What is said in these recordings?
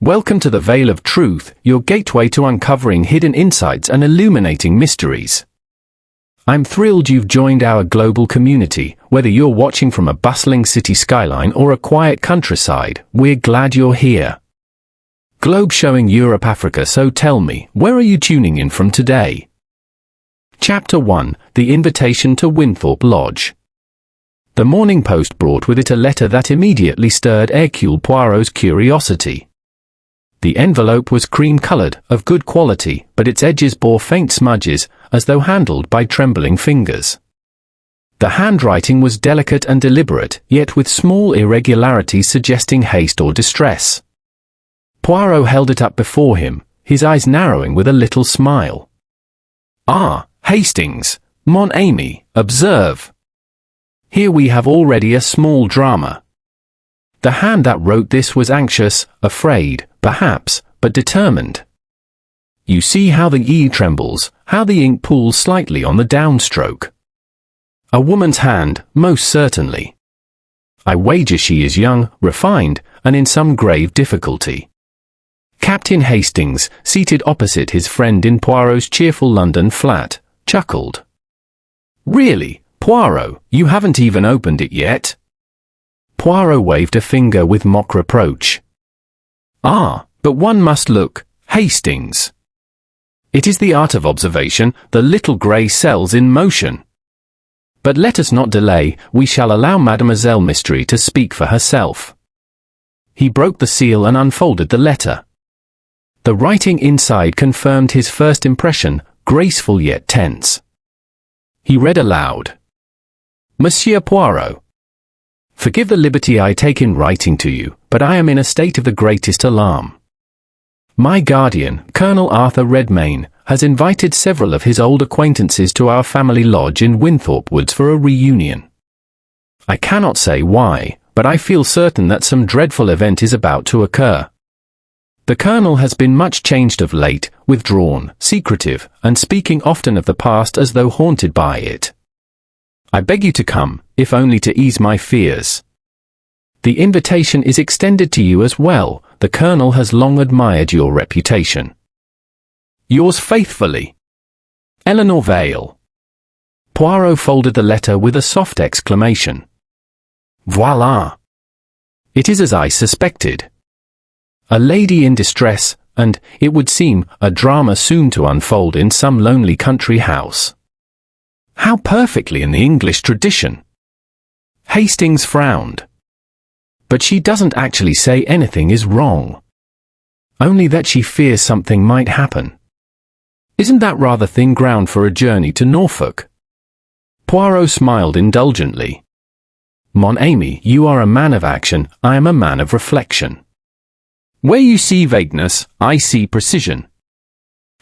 Welcome to the Veil of Truth, your gateway to uncovering hidden insights and illuminating mysteries. I'm thrilled you've joined our global community. Whether you're watching from a bustling city skyline or a quiet countryside, we're glad you're here. Globe showing Europe, Africa, so tell me, where are you tuning in from today? Chapter 1, The Invitation to Wynthorpe Lodge. The Morning Post brought with it a letter that immediately stirred Hercule Poirot's curiosity. The envelope was cream-coloured, of good quality, but its edges bore faint smudges, as though handled by trembling fingers. The handwriting was delicate and deliberate, yet with small irregularities suggesting haste or distress. Poirot held it up before him, his eyes narrowing with a little smile. "Ah, Hastings, mon ami, observe. Here we have already a small drama. The hand that wrote this was anxious, afraid, perhaps, but determined. You see how the E trembles, how the ink pools slightly on the downstroke. A woman's hand, most certainly. I wager she is young, refined, and in some grave difficulty." Captain Hastings, seated opposite his friend in Poirot's cheerful London flat, chuckled. "Really, Poirot, you haven't even opened it yet?" Poirot waved a finger with mock reproach. "Ah, but one must look, Hastings. It is the art of observation, the little grey cells in motion. But let us not delay, we shall allow Mademoiselle Mystery to speak for herself." He broke the seal and unfolded the letter. The writing inside confirmed his first impression, graceful yet tense. He read aloud. "Monsieur Poirot. Forgive the liberty I take in writing to you, but I am in a state of the greatest alarm. My guardian, Colonel Arthur Redmayne, has invited several of his old acquaintances to our family lodge in Wynthorpe Woods for a reunion. I cannot say why, but I feel certain that some dreadful event is about to occur. The Colonel has been much changed of late, withdrawn, secretive, and speaking often of the past as though haunted by it. I beg you to come, if only to ease my fears. The invitation is extended to you as well. The Colonel has long admired your reputation. Yours faithfully, Eleanor Vale." Poirot folded the letter with a soft exclamation. "Voila! It is as I suspected. A lady in distress, and, it would seem, a drama soon to unfold in some lonely country house. How perfectly in the English tradition." Hastings frowned. "But she doesn't actually say anything is wrong. Only that she fears something might happen. Isn't that rather thin ground for a journey to Norfolk?" Poirot smiled indulgently. "Mon ami, you are a man of action, I am a man of reflection. Where you see vagueness, I see precision.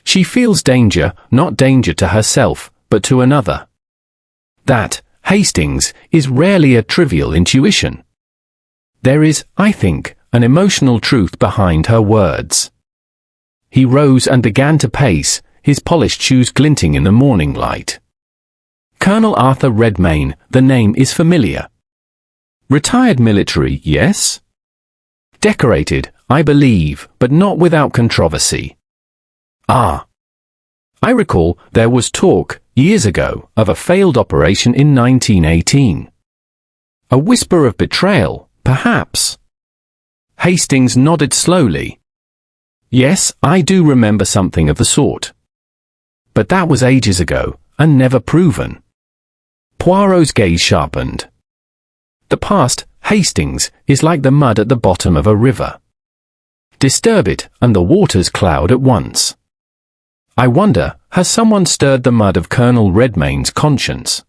She feels danger, not danger to herself, but to another. That, Hastings, is rarely a trivial intuition. There is, I think, an emotional truth behind her words." He rose and began to pace, his polished shoes glinting in the morning light. "Colonel Arthur Redmayne, the name is familiar. Retired military, yes? Decorated, I believe, but not without controversy. Ah. I recall there was talk, years ago, of a failed operation in 1918. A whisper of betrayal, perhaps?" Hastings nodded slowly. "Yes, I do remember something of the sort. But that was ages ago, and never proven." Poirot's gaze sharpened. "The past, Hastings, is like the mud at the bottom of a river. Disturb it, and the waters cloud at once. I wonder, has someone stirred the mud of Colonel Redmayne's conscience?"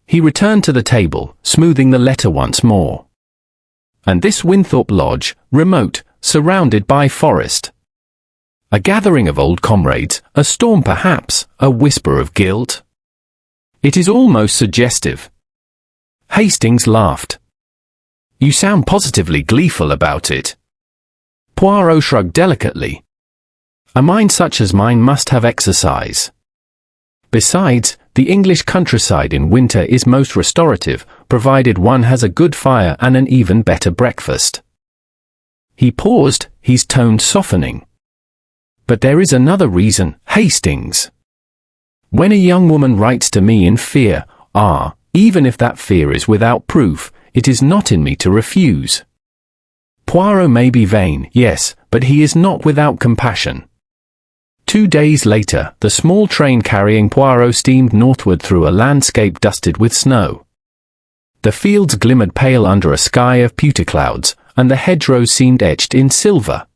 He returned to the table, smoothing the letter once more. "And this Wynthorpe Lodge, remote, surrounded by forest. A gathering of old comrades, a storm perhaps, a whisper of guilt. It is almost suggestive." Hastings laughed. "You sound positively gleeful about it." Poirot shrugged delicately. "A mind such as mine must have exercise. Besides, the English countryside in winter is most restorative, provided one has a good fire and an even better breakfast." He paused, his tone softening. But there is another reason, Hastings. When a young woman writes to me in fear, even if that fear is without proof, it is not in me to refuse. Poirot may be vain, yes, but he is not without compassion. 2 days later, the small train carrying Poirot steamed northward through a landscape dusted with snow. The fields glimmered pale under a sky of pewter clouds, and the hedgerows seemed etched in silver.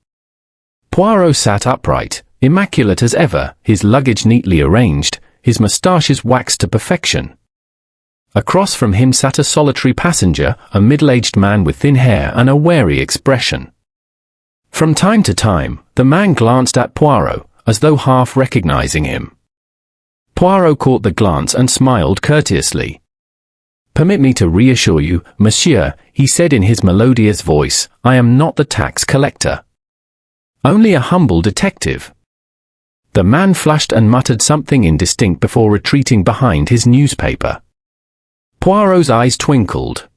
Poirot sat upright, immaculate as ever, his luggage neatly arranged, his moustaches waxed to perfection. Across from him sat a solitary passenger, a middle-aged man with thin hair and a wary expression. From time to time, the man glanced at Poirot, as though half recognizing him. Poirot caught the glance and smiled courteously. "Permit me to reassure you, monsieur," he said in his melodious voice, "I am not the tax collector. Only a humble detective." The man flushed and muttered something indistinct before retreating behind his newspaper. Poirot's eyes twinkled.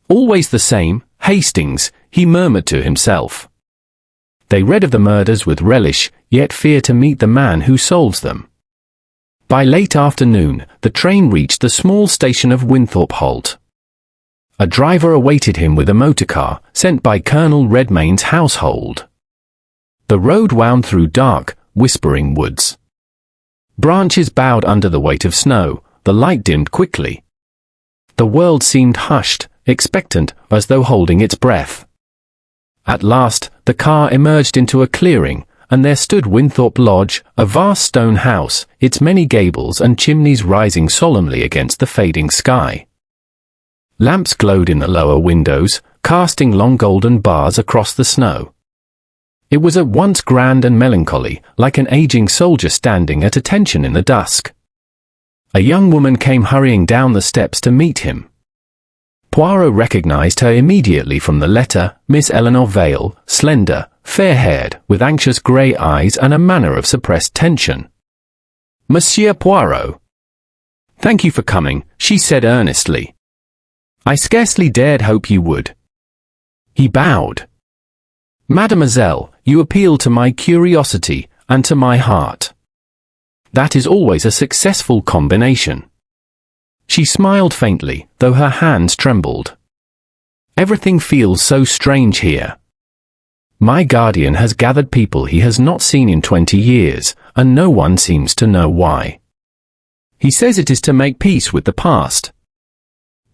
"Always the same, Hastings," he murmured to himself. They read of the murders with relish, yet fear to meet the man who solves them. By late afternoon, the train reached the small station of Wynthorpe Holt. A driver awaited him with a motorcar, sent by Colonel Redmayne's household. The road wound through dark, whispering woods. Branches bowed under the weight of snow, the light dimmed quickly. The world seemed hushed, expectant, as though holding its breath. At last, the car emerged into a clearing, and there stood Wynthorpe Lodge, a vast stone house, its many gables and chimneys rising solemnly against the fading sky. Lamps glowed in the lower windows, casting long golden bars across the snow. It was at once grand and melancholy, like an aging soldier standing at attention in the dusk. A young woman came hurrying down the steps to meet him. Poirot recognized her immediately from the letter, Miss Eleanor Vale, slender, fair-haired, with anxious grey eyes and a manner of suppressed tension. "Monsieur Poirot." "Thank you for coming," she said earnestly. "I scarcely dared hope you would." He bowed. "Mademoiselle, you appeal to my curiosity, and to my heart. That is always a successful combination." She smiled faintly, though her hands trembled. "Everything feels so strange here. My guardian has gathered people he has not seen in 20 years, and no one seems to know why. He says it is to make peace with the past.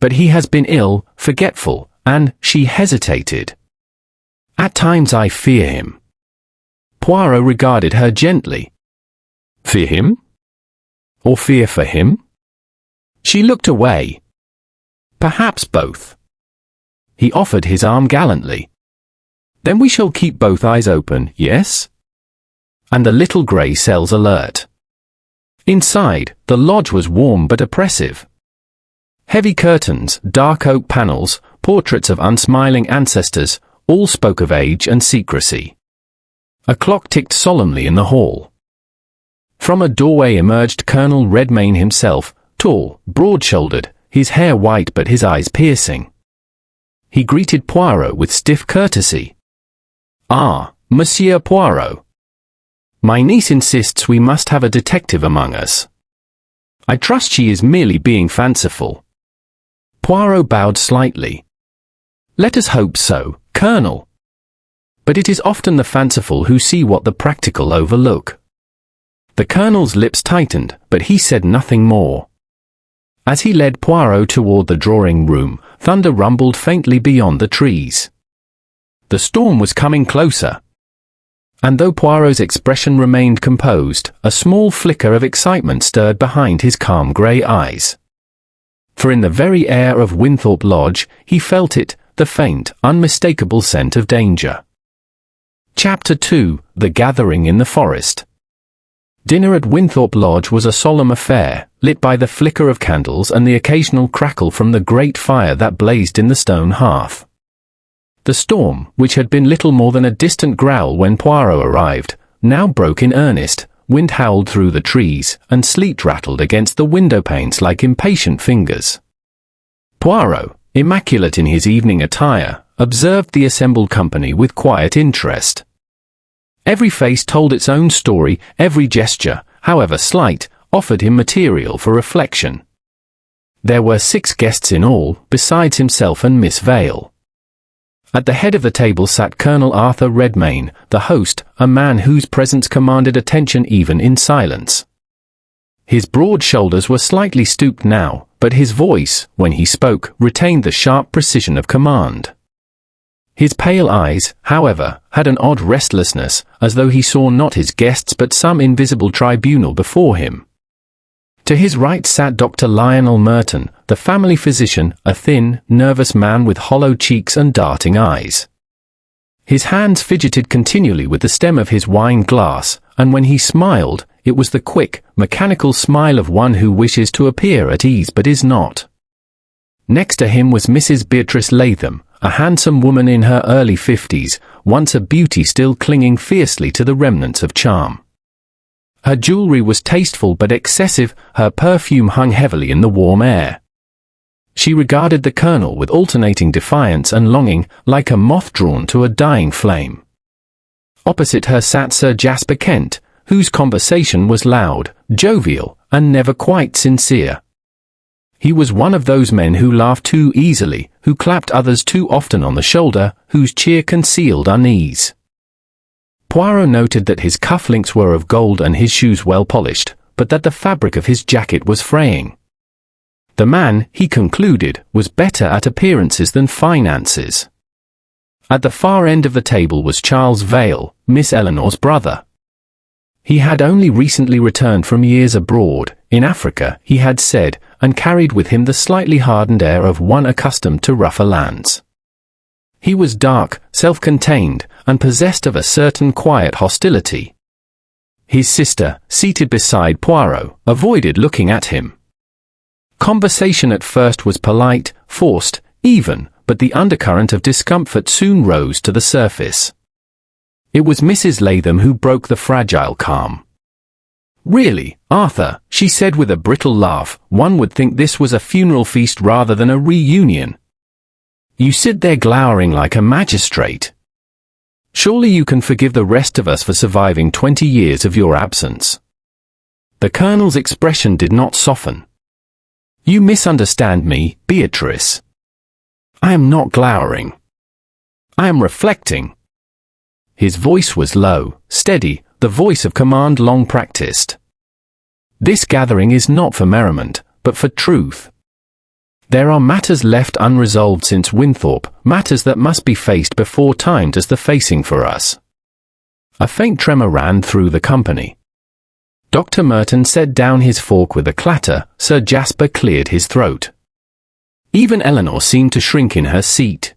But he has been ill, forgetful, and," she hesitated. "At times I fear him." Poirot regarded her gently. "Fear him? Or fear for him?" She looked away. "Perhaps both." He offered his arm gallantly. "Then we shall keep both eyes open, yes?" And the little grey cells alert. Inside, the lodge was warm but oppressive. Heavy curtains, dark oak panels, portraits of unsmiling ancestors, all spoke of age and secrecy. A clock ticked solemnly in the hall. From a doorway emerged Colonel Redmayne himself, tall, broad-shouldered, his hair white but his eyes piercing. He greeted Poirot with stiff courtesy. "Ah, Monsieur Poirot. My niece insists we must have a detective among us. I trust she is merely being fanciful." Poirot bowed slightly. "Let us hope so, Colonel. But it is often the fanciful who see what the practical overlook." The Colonel's lips tightened, but he said nothing more. As he led Poirot toward the drawing-room, thunder rumbled faintly beyond the trees. The storm was coming closer. And though Poirot's expression remained composed, a small flicker of excitement stirred behind his calm grey eyes. For in the very air of Wynthorpe Lodge, he felt it, the faint, unmistakable scent of danger. Chapter 2: The Gathering in the Forest. Dinner at Wynthorpe Lodge was a solemn affair, lit by the flicker of candles and the occasional crackle from the great fire that blazed in the stone hearth. The storm, which had been little more than a distant growl when Poirot arrived, now broke in earnest. Wind howled through the trees, and sleet rattled against the window-panes like impatient fingers. Poirot, immaculate in his evening attire, observed the assembled company with quiet interest. Every face told its own story, every gesture, however slight, offered him material for reflection. There were 6 guests in all, besides himself and Miss Vale. At the head of the table sat Colonel Arthur Redmayne, the host, a man whose presence commanded attention even in silence. His broad shoulders were slightly stooped now, but his voice, when he spoke, retained the sharp precision of command. His pale eyes, however, had an odd restlessness, as though he saw not his guests but some invisible tribunal before him. To his right sat Dr. Lionel Merton, the family physician, a thin, nervous man with hollow cheeks and darting eyes. His hands fidgeted continually with the stem of his wine glass, and when he smiled, it was the quick, mechanical smile of one who wishes to appear at ease but is not. Next to him was Mrs. Beatrice Latham, a handsome woman in her early 50s, once a beauty still clinging fiercely to the remnants of charm. Her jewelry was tasteful but excessive, her perfume hung heavily in the warm air. She regarded the colonel with alternating defiance and longing, like a moth drawn to a dying flame. Opposite her sat Sir Jasper Kent, whose conversation was loud, jovial, and never quite sincere. He was one of those men who laughed too easily, who clapped others too often on the shoulder, whose cheer concealed unease. Poirot noted that his cufflinks were of gold and his shoes well polished, but that the fabric of his jacket was fraying. The man, he concluded, was better at appearances than finances. At the far end of the table was Charles Vale, Miss Eleanor's brother. He had only recently returned from years abroad, in Africa, he had said, and carried with him the slightly hardened air of one accustomed to rougher lands. He was dark, self-contained, and possessed of a certain quiet hostility. His sister, seated beside Poirot, avoided looking at him. Conversation at first was polite, forced, even, but the undercurrent of discomfort soon rose to the surface. It was Mrs. Latham who broke the fragile calm. "Really, Arthur," she said with a brittle laugh, "one would think this was a funeral feast rather than a reunion. You sit there glowering like a magistrate. Surely you can forgive the rest of us for surviving 20 years of your absence." The colonel's expression did not soften. "You misunderstand me, Beatrice. I am not glowering. I am reflecting." His voice was low, steady, the voice of command long practiced. "This gathering is not for merriment, but for truth. There are matters left unresolved since Wynthorpe, matters that must be faced before time does the facing for us." A faint tremor ran through the company. Dr. Merton set down his fork with a clatter. Sir Jasper cleared his throat. Even Eleanor seemed to shrink in her seat.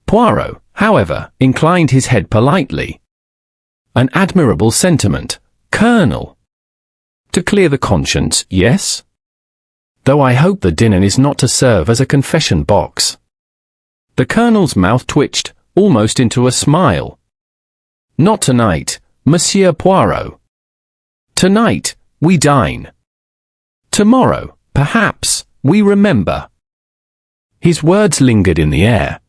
Poirot, however, inclined his head politely. "An admirable sentiment, Colonel. To clear the conscience, yes? Though I hope the dinner is not to serve as a confession box." The colonel's mouth twitched, almost into a smile. "Not tonight, Monsieur Poirot. Tonight, we dine. Tomorrow, perhaps, we remember." His words lingered in the air.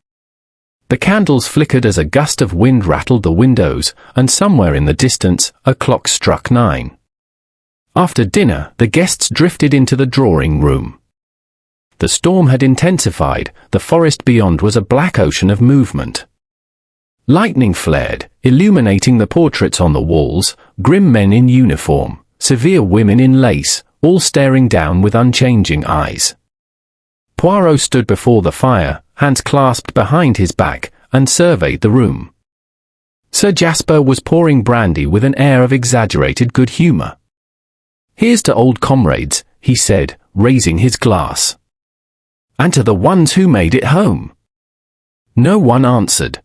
The candles flickered as a gust of wind rattled the windows, and somewhere in the distance, a clock struck 9. After dinner, the guests drifted into the drawing-room. The storm had intensified, the forest beyond was a black ocean of movement. Lightning flared, illuminating the portraits on the walls, grim men in uniform, severe women in lace, all staring down with unchanging eyes. Poirot stood before the fire, hands clasped behind his back, and surveyed the room. Sir Jasper was pouring brandy with an air of exaggerated good humour. "Here's to old comrades," he said, raising his glass. "And to the ones who made it home." No one answered.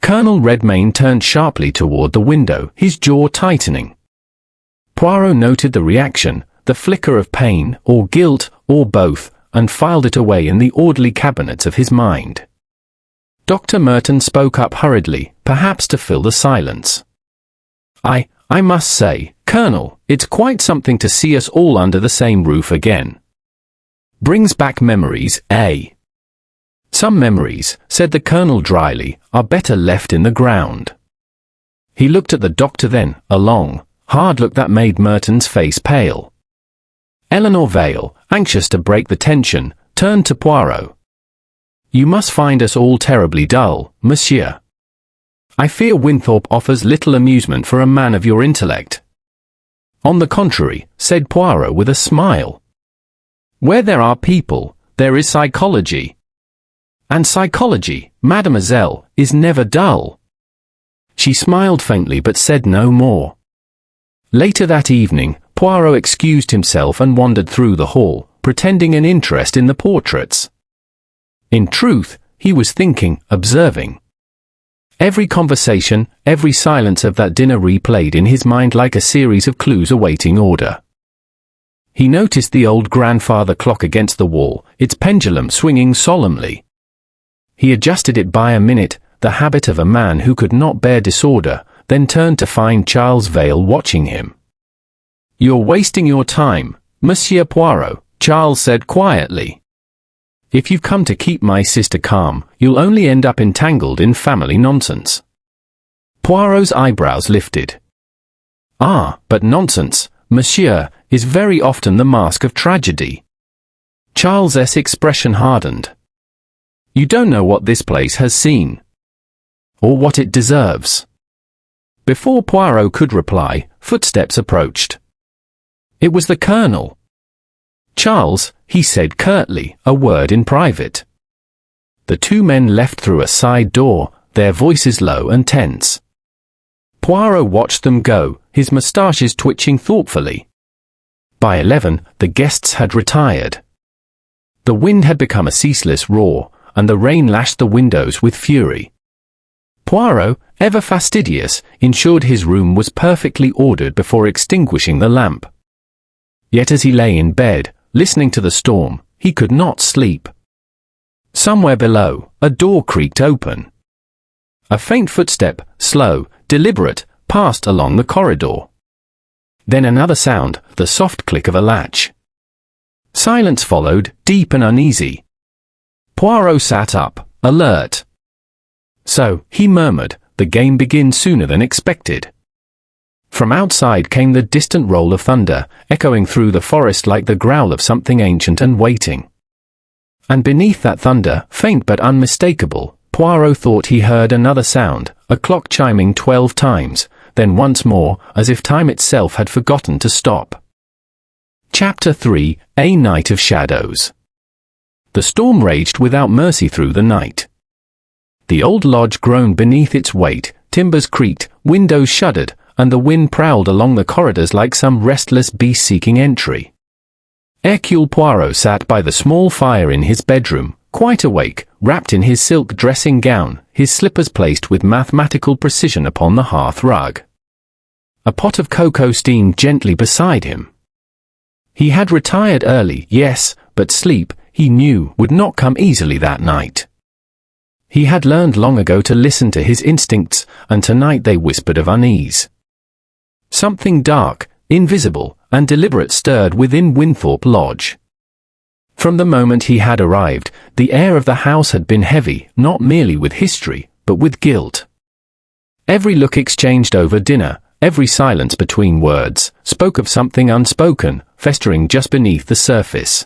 Colonel Redmayne turned sharply toward the window, his jaw tightening. Poirot noted the reaction, the flicker of pain, or guilt, or both, and filed it away in the orderly cabinets of his mind. Dr. Merton spoke up hurriedly, perhaps to fill the silence. I must say, Colonel, it's quite something to see us all under the same roof again. Brings back memories, eh?" "Some memories," said the Colonel dryly, "are better left in the ground." He looked at the doctor then, a long, hard look that made Merton's face pale. Eleanor Vale, anxious to break the tension, turned to Poirot. "You must find us all terribly dull, monsieur. I fear Wynthorpe offers little amusement for a man of your intellect." "On the contrary," said Poirot with a smile. "Where there are people, there is psychology. And psychology, mademoiselle, is never dull." She smiled faintly but said no more. Later that evening, Poirot excused himself and wandered through the hall, pretending an interest in the portraits. In truth, he was thinking, observing. Every conversation, every silence of that dinner replayed in his mind like a series of clues awaiting order. He noticed the old grandfather clock against the wall, its pendulum swinging solemnly. He adjusted it by a minute, the habit of a man who could not bear disorder, then turned to find Charles Vale watching him. "You're wasting your time, Monsieur Poirot," Charles said quietly. "If you've come to keep my sister calm, you'll only end up entangled in family nonsense." Poirot's eyebrows lifted. "Ah, but nonsense, monsieur, is very often the mask of tragedy." Charles's expression hardened. "You don't know what this place has seen. Or what it deserves." Before Poirot could reply, footsteps approached. It was the Colonel. "Charles," he said curtly, "a word in private." The two men left through a side door, their voices low and tense. Poirot watched them go, his moustaches twitching thoughtfully. By 11, the guests had retired. The wind had become a ceaseless roar, and the rain lashed the windows with fury. Poirot, ever fastidious, ensured his room was perfectly ordered before extinguishing the lamp. Yet as he lay in bed, listening to the storm, he could not sleep. Somewhere below, a door creaked open. A faint footstep, slow, deliberate, passed along the corridor. Then another sound, the soft click of a latch. Silence followed, deep and uneasy. Poirot sat up, alert. "So," he murmured, "the game begins sooner than expected." From outside came the distant roll of thunder, echoing through the forest like the growl of something ancient and waiting. And beneath that thunder, faint but unmistakable, Poirot thought he heard another sound, a clock chiming 12 times, then once more, as if time itself had forgotten to stop. Chapter 3, A Night of Shadows. The storm raged without mercy through the night. The old lodge groaned beneath its weight, timbers creaked, windows shuddered, and the wind prowled along the corridors like some restless beast seeking entry. Hercule Poirot sat by the small fire in his bedroom, quite awake, wrapped in his silk dressing gown, his slippers placed with mathematical precision upon the hearth rug. A pot of cocoa steamed gently beside him. He had retired early, yes, but sleep, he knew, would not come easily that night. He had learned long ago to listen to his instincts, and tonight they whispered of unease. Something dark, invisible, and deliberate stirred within Wynthorpe Lodge. From the moment he had arrived, the air of the house had been heavy, not merely with history, but with guilt. Every look exchanged over dinner, every silence between words, spoke of something unspoken, festering just beneath the surface.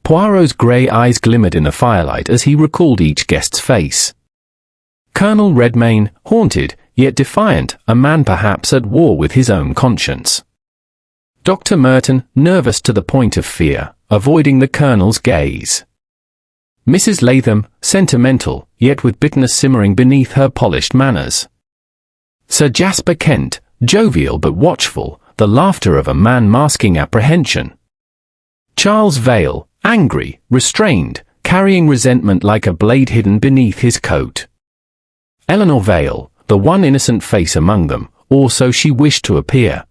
Poirot's grey eyes glimmered in the firelight as he recalled each guest's face. Colonel Redmayne, haunted, yet defiant, a man perhaps at war with his own conscience. Dr. Merton, nervous to the point of fear, avoiding the Colonel's gaze. Mrs. Latham, sentimental, yet with bitterness simmering beneath her polished manners. Sir Jasper Kent, jovial but watchful, the laughter of a man masking apprehension. Charles Vale, angry, restrained, carrying resentment like a blade hidden beneath his coat. Eleanor Vale, the one innocent face among them, or so she wished to appear.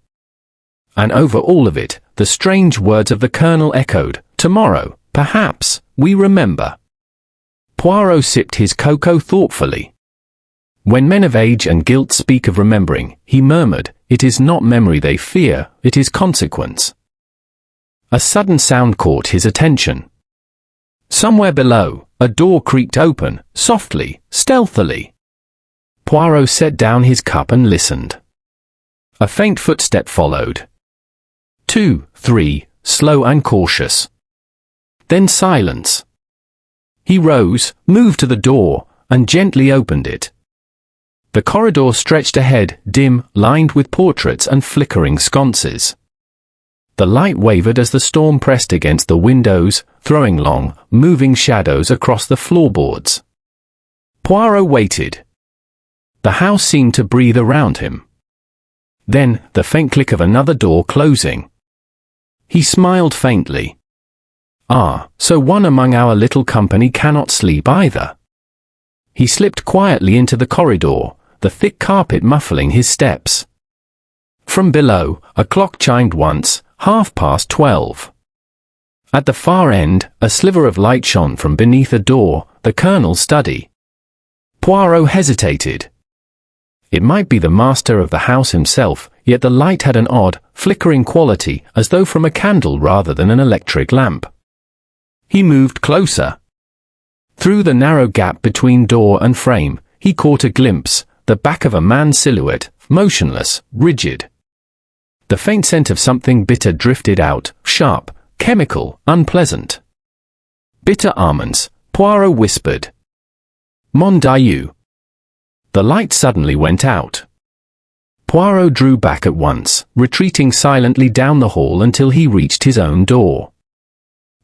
And over all of it, the strange words of the Colonel echoed, "Tomorrow, perhaps, we remember." Poirot sipped his cocoa thoughtfully. When men of age and guilt speak of remembering, he murmured, it is not memory they fear, it is consequence. A sudden sound caught his attention. Somewhere below, a door creaked open, softly, stealthily. Poirot set down his cup and listened. A faint footstep followed. 2, 3, slow and cautious. Then silence. He rose, moved to the door, and gently opened it. The corridor stretched ahead, dim, lined with portraits and flickering sconces. The light wavered as the storm pressed against the windows, throwing long, moving shadows across the floorboards. Poirot waited. The house seemed to breathe around him. Then, the faint click of another door closing. He smiled faintly. Ah, so one among our little company cannot sleep either. He slipped quietly into the corridor, the thick carpet muffling his steps. From below, a clock chimed once, 12:30. At the far end, a sliver of light shone from beneath a door, the Colonel's study. Poirot hesitated. It might be the master of the house himself, yet the light had an odd, flickering quality, as though from a candle rather than an electric lamp. He moved closer. Through the narrow gap between door and frame, he caught a glimpse, the back of a man's silhouette, motionless, rigid. The faint scent of something bitter drifted out, sharp, chemical, unpleasant. Bitter almonds, Poirot whispered. Mon Dieu. The light suddenly went out. Poirot drew back at once, retreating silently down the hall until he reached his own door.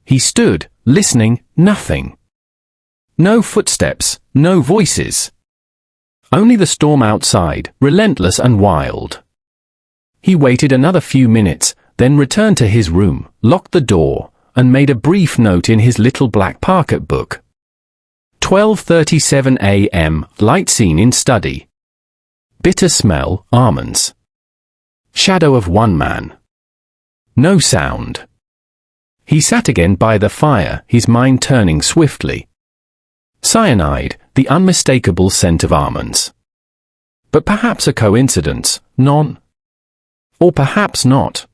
He stood, listening, nothing. No footsteps, no voices. Only the storm outside, relentless and wild. He waited another few minutes, then returned to his room, locked the door, and made a brief note in his little black pocket book. 12:37 a.m., light scene in study. Bitter smell, almonds. Shadow of one man. No sound. He sat again by the fire, his mind turning swiftly. Cyanide, the unmistakable scent of almonds. But perhaps a coincidence, none. Or perhaps not.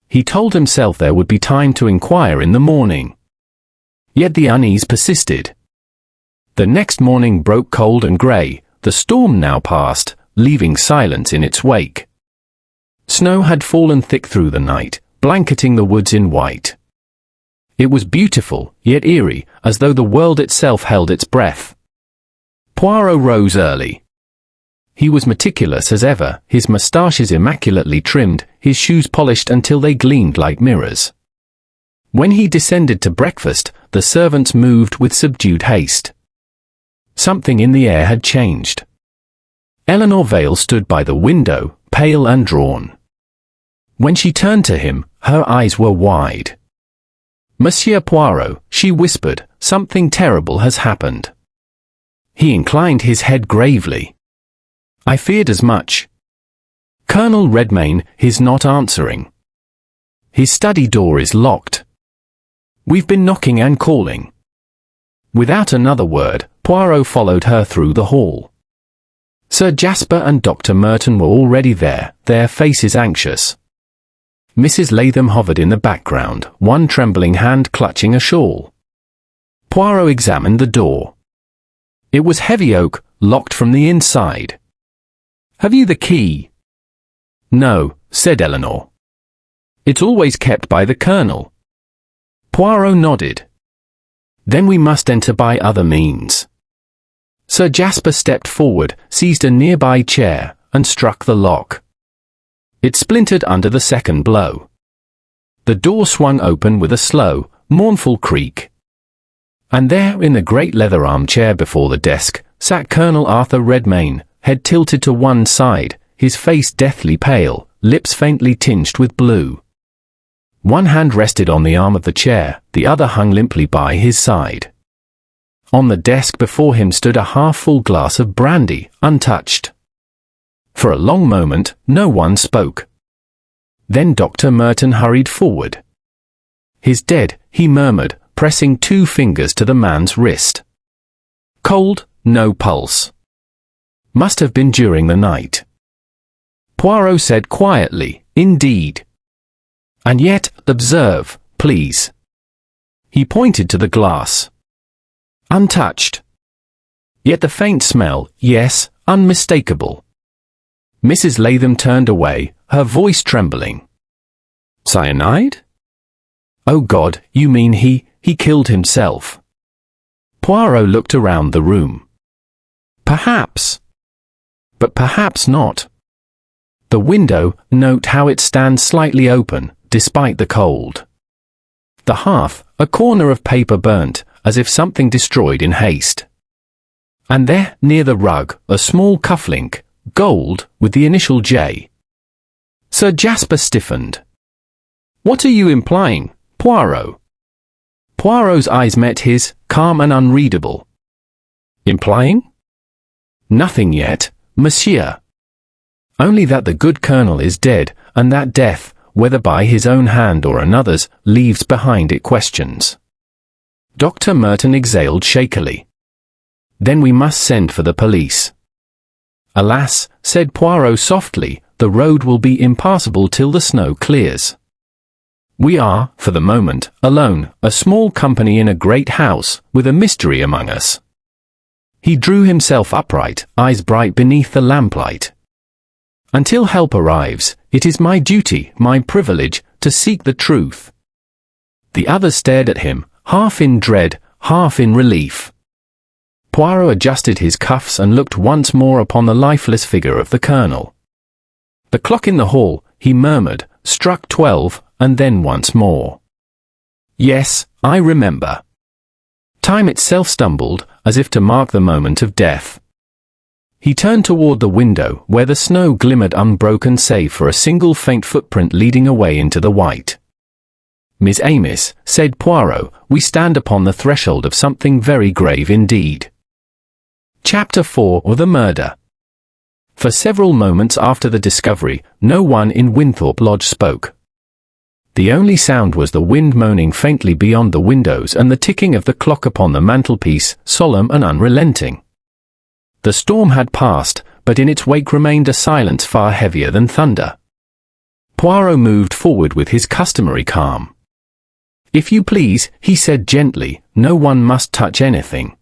He told himself there would be time to inquire in the morning. Yet the unease persisted. The next morning broke cold and grey, the storm now passed, leaving silence in its wake. Snow had fallen thick through the night, blanketing the woods in white. It was beautiful, yet eerie, as though the world itself held its breath. Poirot rose early. He was meticulous as ever, his moustaches immaculately trimmed, his shoes polished until they gleamed like mirrors. When he descended to breakfast, the servants moved with subdued haste. Something in the air had changed. Eleanor Vale stood by the window, pale and drawn. When she turned to him, her eyes were wide. Monsieur Poirot, she whispered, something terrible has happened. He inclined his head gravely. I feared as much. Colonel Redmayne is not answering. His study door is locked. We've been knocking and calling. Without another word, Poirot followed her through the hall. Sir Jasper and Dr. Merton were already there, their faces anxious. Mrs. Latham hovered in the background, one trembling hand clutching a shawl. Poirot examined the door. It was heavy oak, locked from the inside. Have you the key? No, said Eleanor. It's always kept by the Colonel. Poirot nodded. Then we must enter by other means. Sir Jasper stepped forward, seized a nearby chair, and struck the lock. It splintered under the second blow. The door swung open with a slow, mournful creak. And there, in the great leather armchair before the desk, sat Colonel Arthur Redmayne, head tilted to one side, his face deathly pale, lips faintly tinged with blue. One hand rested on the arm of the chair, the other hung limply by his side. On the desk before him stood a half-full glass of brandy, untouched. For a long moment, no one spoke. Then Dr. Merton hurried forward. He's dead, he murmured, pressing 2 fingers to the man's wrist. Cold, no pulse. Must have been during the night. Poirot said quietly, indeed. And yet, observe, please. He pointed to the glass. Untouched. Yet the faint smell, yes, unmistakable. Mrs. Latham turned away, her voice trembling. Cyanide? Oh God, you mean he killed himself? Poirot looked around the room. Perhaps. But perhaps not. The window, note how it stands slightly open, despite the cold. The hearth, a corner of paper burnt, as if something destroyed in haste. And there, near the rug, a small cufflink, gold, with the initial J. Sir Jasper stiffened. What are you implying, Poirot? Poirot's eyes met his, calm and unreadable. Implying? Nothing yet, monsieur. Only that the good colonel is dead, and that death, whether by his own hand or another's, leaves behind it questions. Dr. Merton exhaled shakily. Then we must send for the police. Alas, said Poirot softly, the road will be impassable till the snow clears. We are, for the moment, alone, a small company in a great house, with a mystery among us. He drew himself upright, eyes bright beneath the lamplight. Until help arrives, it is my duty, my privilege, to seek the truth. The others stared at him, half in dread, half in relief. Poirot adjusted his cuffs and looked once more upon the lifeless figure of the colonel. The clock in the hall, he murmured, struck 12, and then once more. Yes, I remember. Time itself stumbled, as if to mark the moment of death. He turned toward the window, where the snow glimmered unbroken save for a single faint footprint leading away into the white. Miss Amos, said Poirot, we stand upon the threshold of something very grave indeed. Chapter 4, or the murder. For several moments after the discovery, no one in Wynthorpe Lodge spoke. The only sound was the wind moaning faintly beyond the windows and the ticking of the clock upon the mantelpiece, solemn and unrelenting. The storm had passed, but in its wake remained a silence far heavier than thunder. Poirot moved forward with his customary calm. If you please, he said gently, no one must touch anything.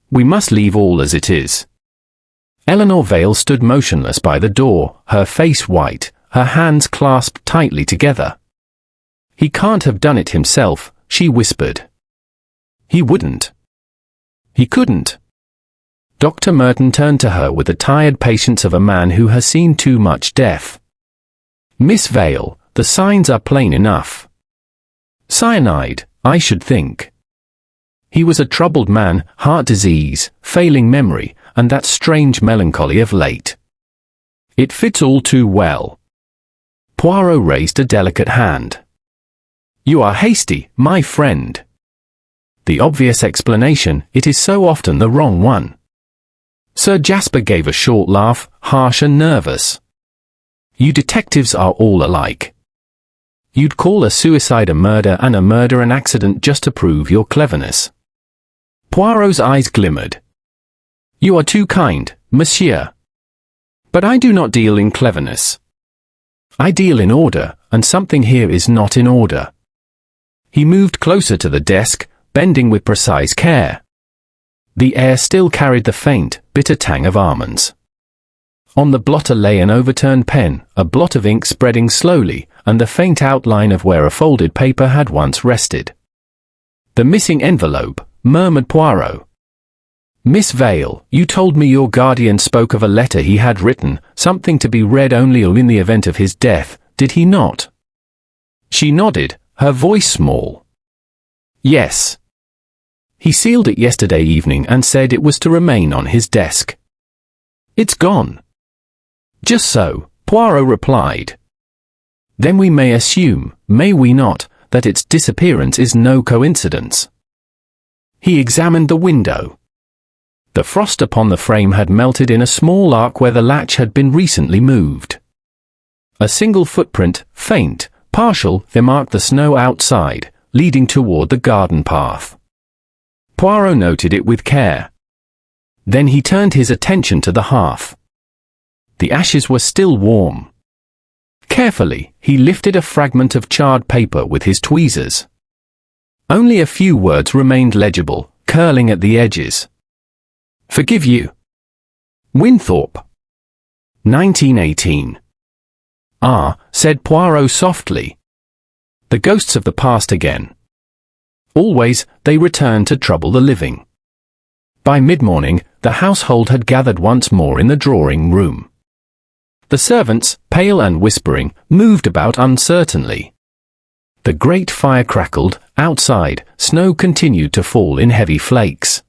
We must leave all as it is. Eleanor Vale stood motionless by the door, her face white, her hands clasped tightly together. He can't have done it himself, she whispered. He wouldn't. He couldn't. Dr. Merton turned to her with the tired patience of a man who has seen too much death. Miss Vale, the signs are plain enough. Cyanide, I should think. He was a troubled man, heart disease, failing memory, and that strange melancholy of late. It fits all too well. Poirot raised a delicate hand. You are hasty, my friend. The obvious explanation, it is so often the wrong one. Sir Jasper gave a short laugh, harsh and nervous. You detectives are all alike. You'd call a suicide a murder and a murder an accident just to prove your cleverness. Poirot's eyes glimmered. You are too kind, monsieur. But I do not deal in cleverness. I deal in order, and something here is not in order. He moved closer to the desk, bending with precise care. The air still carried the faint, bitter tang of almonds. On the blotter lay an overturned pen, a blot of ink spreading slowly, and the faint outline of where a folded paper had once rested. The missing envelope, murmured Poirot. Miss Vale, you told me your guardian spoke of a letter he had written, something to be read only in the event of his death, did he not? She nodded, her voice small. Yes. He sealed it yesterday evening and said it was to remain on his desk. It's gone. Just so, Poirot replied. Then we may assume, may we not, that its disappearance is no coincidence. He examined the window. The frost upon the frame had melted in a small arc where the latch had been recently moved. A single footprint, faint, partial, there marked the snow outside, leading toward the garden path. Poirot noted it with care. Then he turned his attention to the hearth. The ashes were still warm. Carefully, he lifted a fragment of charred paper with his tweezers. Only a few words remained legible, curling at the edges. Forgive you. Wynthorpe. 1918. Ah, said Poirot softly. The ghosts of the past again. Always, they return to trouble the living. By mid-morning, the household had gathered once more in the drawing-room. The servants, pale and whispering, moved about uncertainly. The great fire crackled. Outside, snow continued to fall in heavy flakes.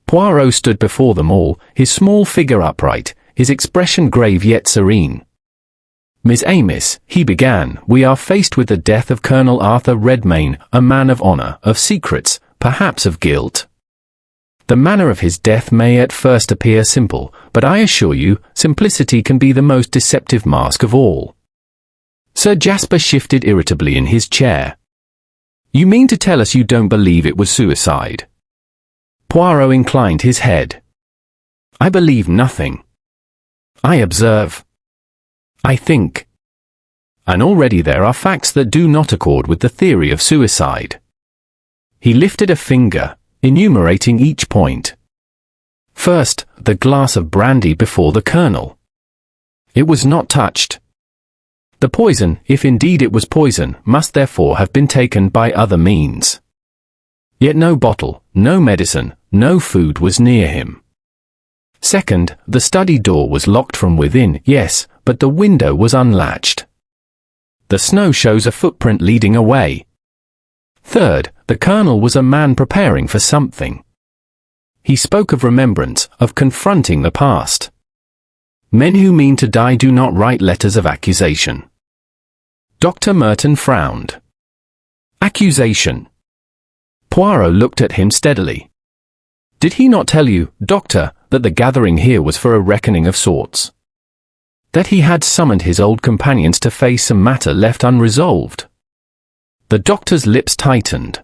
Poirot stood before them all, his small figure upright, his expression grave yet serene. Miss Amos, he began, we are faced with the death of Colonel Arthur Redmayne, a man of honour, of secrets, perhaps of guilt. The manner of his death may at first appear simple, but I assure you, simplicity can be the most deceptive mask of all. Sir Jasper shifted irritably in his chair. You mean to tell us you don't believe it was suicide? Poirot inclined his head. I believe nothing. I observe. I think. And already there are facts that do not accord with the theory of suicide. He lifted a finger, enumerating each point. First, the glass of brandy before the colonel. It was not touched. The poison, if indeed it was poison, must therefore have been taken by other means. Yet no bottle, no medicine, no food was near him. Second, the study door was locked from within, yes, but the window was unlatched. The snow shows a footprint leading away. Third, the colonel was a man preparing for something. He spoke of remembrance, of confronting the past. Men who mean to die do not write letters of accusation. Dr. Merton frowned. Accusation. Poirot looked at him steadily. Did he not tell you, Doctor, that the gathering here was for a reckoning of sorts? That he had summoned his old companions to face some matter left unresolved? The doctor's lips tightened.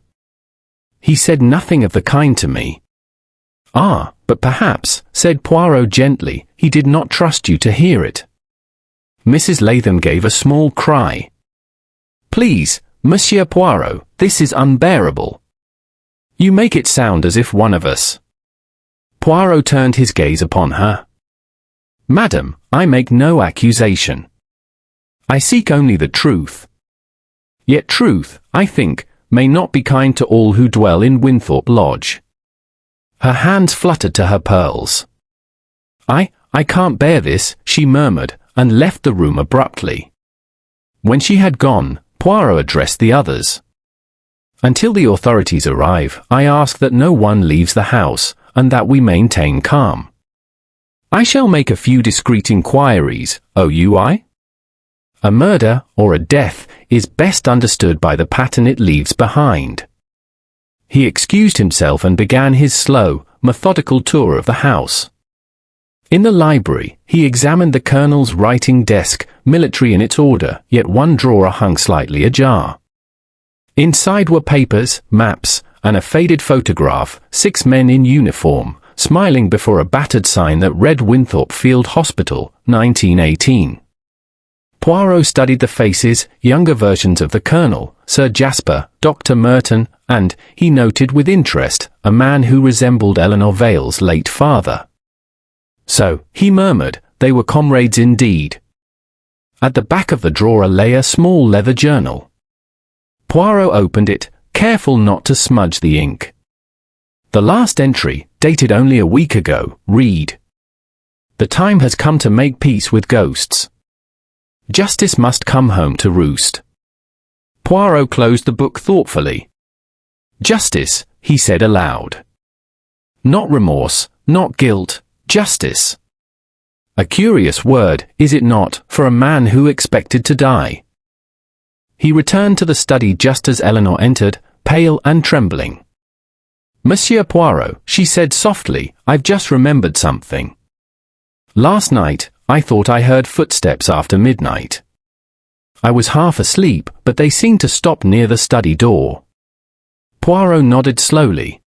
He said nothing of the kind to me. Ah, but perhaps, said Poirot gently, he did not trust you to hear it. Mrs. Latham gave a small cry. Please, Monsieur Poirot, this is unbearable. You make it sound as if one of us. Poirot turned his gaze upon her. Madam, I make no accusation. I seek only the truth. Yet truth, I think, may not be kind to all who dwell in Wynthorpe Lodge. Her hands fluttered to her pearls. I can't bear this, she murmured, and left the room abruptly. When she had gone, Poirot addressed the others. Until the authorities arrive, I ask that no one leaves the house, and that we maintain calm. I shall make a few discreet inquiries, OUI? A murder, or a death, is best understood by the pattern it leaves behind. He excused himself and began his slow, methodical tour of the house. In the library, he examined the colonel's writing desk, military in its order, yet one drawer hung slightly ajar. Inside were papers, maps, and a faded photograph, 6 men in uniform, smiling before a battered sign that read Wynthorpe Field Hospital, 1918. Poirot studied the faces, younger versions of the colonel, Sir Jasper, Dr. Merton, and, he noted with interest, a man who resembled Eleanor Vale's late father. So, he murmured, they were comrades indeed. At the back of the drawer lay a small leather journal. Poirot opened it, careful not to smudge the ink. The last entry, dated only a week ago, read: The time has come to make peace with ghosts. Justice must come home to roost. Poirot closed the book thoughtfully. Justice, he said aloud. Not remorse, not guilt, justice. A curious word, is it not, for a man who expected to die? He returned to the study just as Eleanor entered, pale and trembling. Monsieur Poirot, she said softly, I've just remembered something. Last night, I thought I heard footsteps after midnight. I was half asleep, but they seemed to stop near the study door. Poirot nodded slowly.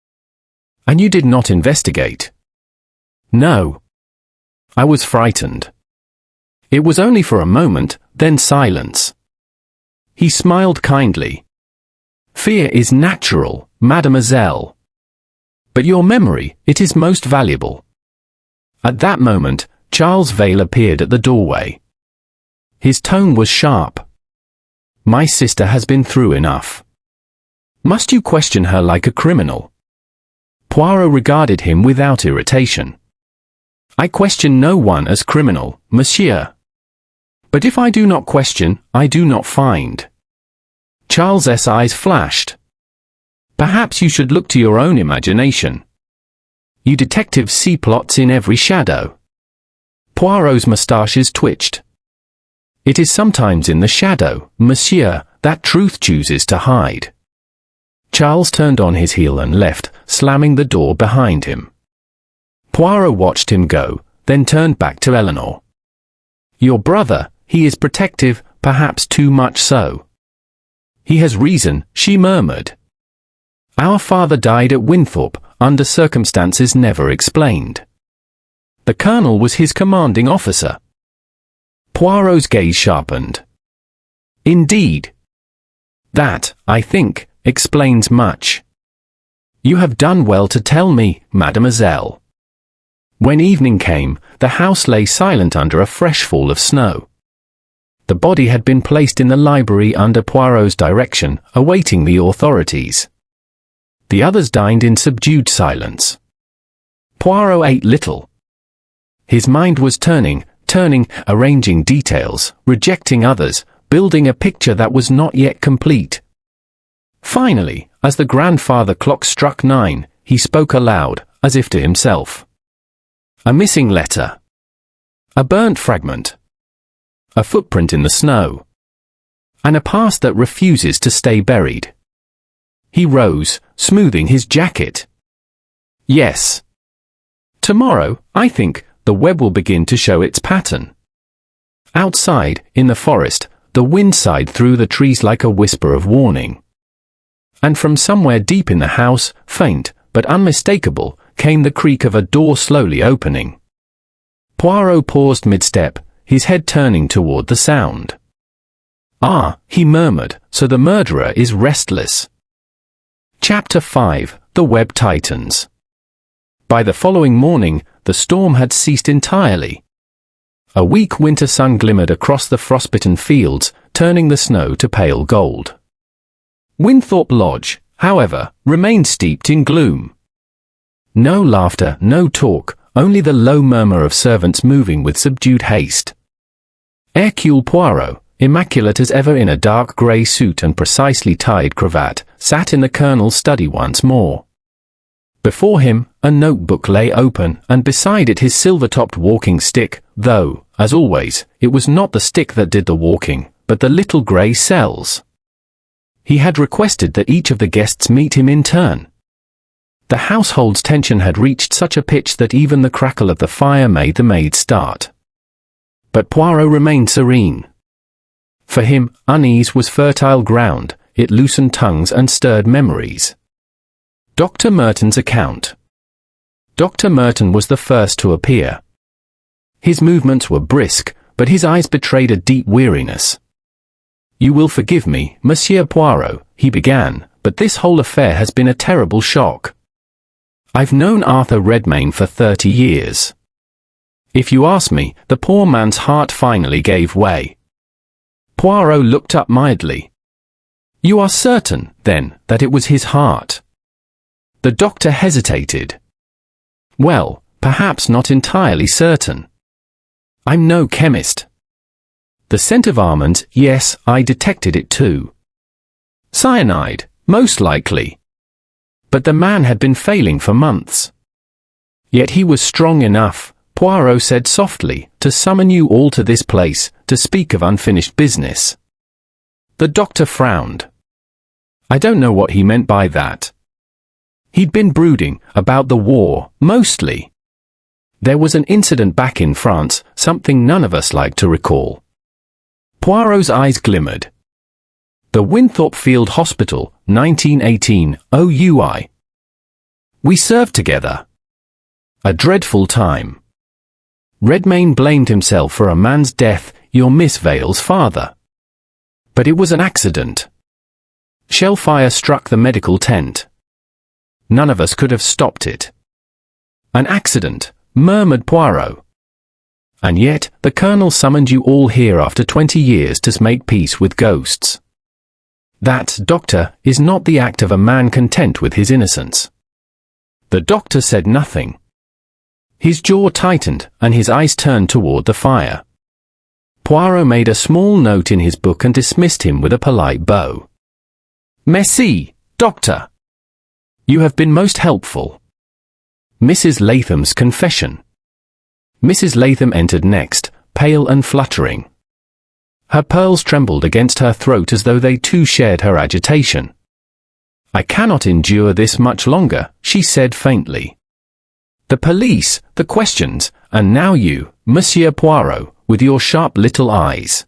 And you did not investigate? No. I was frightened. It was only for a moment, then silence. He smiled kindly. Fear is natural, mademoiselle. But your memory, it is most valuable. At that moment, Charles Vale appeared at the doorway. His tone was sharp. My sister has been through enough. Must you question her like a criminal? Poirot regarded him without irritation. I question no one as criminal, monsieur. But if I do not question, I do not find. Charles's eyes flashed. Perhaps you should look to your own imagination. You detectives see plots in every shadow. Poirot's moustaches twitched. It is sometimes in the shadow, monsieur, that truth chooses to hide. Charles turned on his heel and left, slamming the door behind him. Poirot watched him go, then turned back to Eleanor. Your brother, he is protective, perhaps too much so. He has reason, she murmured. Our father died at Wynthorpe, under circumstances never explained. The colonel was his commanding officer. Poirot's gaze sharpened. Indeed. That, I think, explains much. You have done well to tell me, mademoiselle. When evening came, the house lay silent under a fresh fall of snow. The body had been placed in the library under Poirot's direction, awaiting the authorities. The others dined in subdued silence. Poirot ate little. His mind was turning, arranging details, rejecting others, building a picture that was not yet complete. Finally, as the grandfather clock struck 9, he spoke aloud, as if to himself. A missing letter. A burnt fragment. A footprint in the snow. And a past that refuses to stay buried. He rose, smoothing his jacket. Yes. Tomorrow, I think, the web will begin to show its pattern. Outside, in the forest, the wind sighed through the trees like a whisper of warning. And from somewhere deep in the house, faint, but unmistakable, came the creak of a door slowly opening. Poirot paused mid-step, his head turning toward the sound. Ah, he murmured, so the murderer is restless. Chapter 5, The Web Tightens. By the following morning, the storm had ceased entirely. A weak winter sun glimmered across the frostbitten fields, turning the snow to pale gold. Wynthorpe Lodge, however, remained steeped in gloom. No laughter, no talk, only the low murmur of servants moving with subdued haste. Hercule Poirot, immaculate as ever in a dark grey suit and precisely tied cravat, sat in the colonel's study once more. Before him, a notebook lay open, and beside it his silver-topped walking stick, though, as always, it was not the stick that did the walking, but the little grey cells. He had requested that each of the guests meet him in turn. The household's tension had reached such a pitch that even the crackle of the fire made the maids start. But Poirot remained serene. For him, unease was fertile ground, it loosened tongues and stirred memories. Dr. Merton's account. Dr. Merton was the first to appear. His movements were brisk, but his eyes betrayed a deep weariness. You will forgive me, Monsieur Poirot, he began, but this whole affair has been a terrible shock. I've known Arthur Redmayne for 30 years. If you ask me, the poor man's heart finally gave way. Poirot looked up mildly. You are certain, then, that it was his heart? The doctor hesitated. Well, perhaps not entirely certain. I'm no chemist. The scent of almonds, yes, I detected it too. Cyanide, most likely. But the man had been failing for months. Yet he was strong enough, Poirot said softly, to summon you all to this place, to speak of unfinished business. The doctor frowned. I don't know what he meant by that. He'd been brooding about the war, mostly. There was an incident back in France, something none of us like to recall. Poirot's eyes glimmered. The Wynthorpe Field Hospital, 1918, OUI. We served together. A dreadful time. Redmayne blamed himself for a man's death, your Miss Vale's father. But it was an accident. Shellfire struck the medical tent. None of us could have stopped it. An accident, murmured Poirot. And yet, the Colonel summoned you all here after 20 years to make peace with ghosts. That, Doctor, is not the act of a man content with his innocence. The doctor said nothing. His jaw tightened, and his eyes turned toward the fire. Poirot made a small note in his book and dismissed him with a polite bow. Merci, Doctor. You have been most helpful. Mrs. Latham's confession. Mrs. Latham entered next, pale and fluttering. Her pearls trembled against her throat as though they too shared her agitation. I cannot endure this much longer, she said faintly. The police, the questions, and now you, Monsieur Poirot, with your sharp little eyes.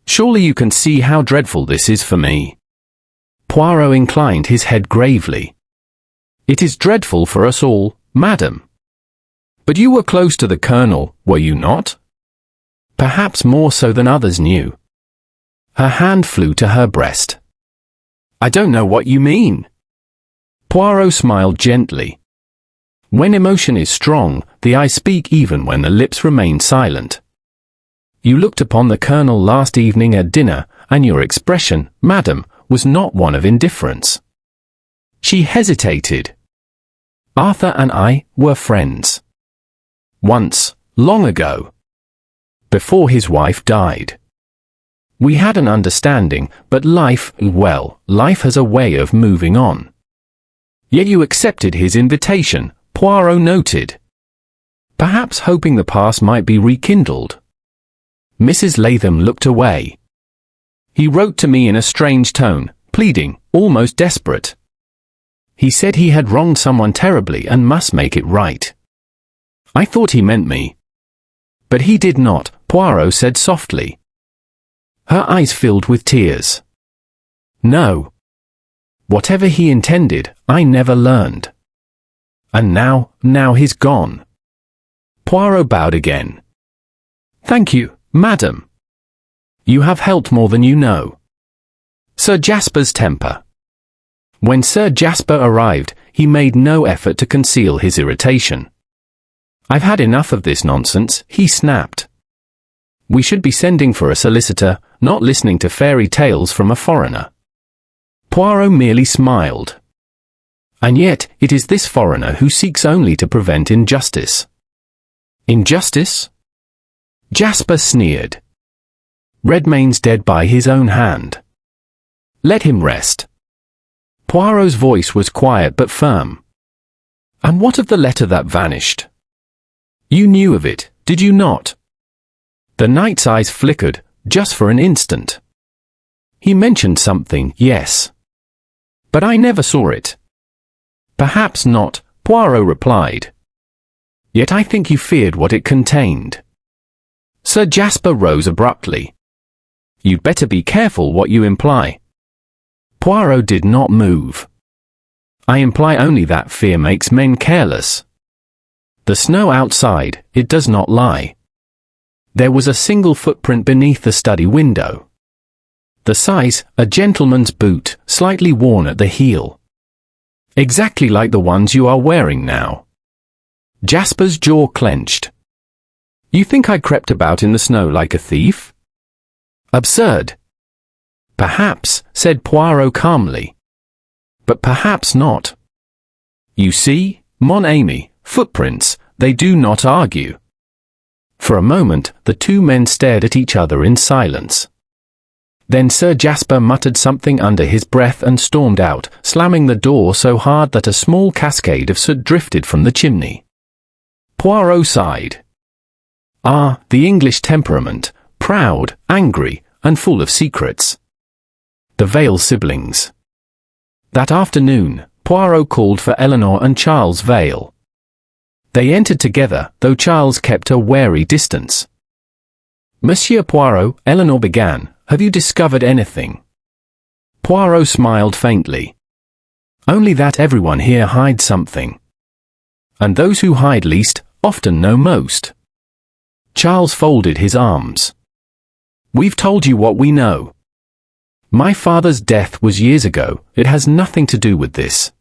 Surely you can see how dreadful this is for me. Poirot inclined his head gravely. It is dreadful for us all, madam. But you were close to the Colonel, were you not? Perhaps more so than others knew. Her hand flew to her breast. I don't know what you mean. Poirot smiled gently. When emotion is strong, the eyes speak even when the lips remain silent. You looked upon the Colonel last evening at dinner, and your expression, madam, was not one of indifference. She hesitated. Arthur and I were friends. Once, long ago. Before his wife died. We had an understanding, but life has a way of moving on. Yet you accepted his invitation, Poirot noted. Perhaps hoping the past might be rekindled. Mrs. Latham looked away. He wrote to me in a strange tone, pleading, almost desperate. He said he had wronged someone terribly and must make it right. I thought he meant me. But he did not, Poirot said softly. Her eyes filled with tears. No. Whatever he intended, I never learned. And now he's gone. Poirot bowed again. Thank you, madam. You have helped more than you know. Sir Jasper's temper. When Sir Jasper arrived, he made no effort to conceal his irritation. I've had enough of this nonsense, he snapped. We should be sending for a solicitor, not listening to fairy tales from a foreigner. Poirot merely smiled. And yet, it is this foreigner who seeks only to prevent injustice. Injustice? Jasper sneered. Redmayne's dead by his own hand. Let him rest. Poirot's voice was quiet but firm. And what of the letter that vanished? You knew of it, did you not? The knight's eyes flickered, just for an instant. He mentioned something, yes. But I never saw it. Perhaps not, Poirot replied. Yet I think you feared what it contained. Sir Jasper rose abruptly. You'd better be careful what you imply. Poirot did not move. I imply only that fear makes men careless. The snow outside, it does not lie. There was a single footprint beneath the study window. The size, a gentleman's boot, slightly worn at the heel. Exactly like the ones you are wearing now. Jasper's jaw clenched. You think I crept about in the snow like a thief? Absurd. Perhaps, said Poirot calmly. But perhaps not. You see, mon ami, footprints, they do not argue. For a moment, the two men stared at each other in silence. Then Sir Jasper muttered something under his breath and stormed out, slamming the door so hard that a small cascade of soot drifted from the chimney. Poirot sighed. Ah, the English temperament, proud, angry, and full of secrets. The Vale siblings. That afternoon, Poirot called for Eleanor and Charles Vale. They entered together, though Charles kept a wary distance. Monsieur Poirot, Eleanor began, have you discovered anything? Poirot smiled faintly. Only that everyone here hides something. And those who hide least, often know most. Charles folded his arms. We've told you what we know. My father's death was years ago. It has nothing to do with this.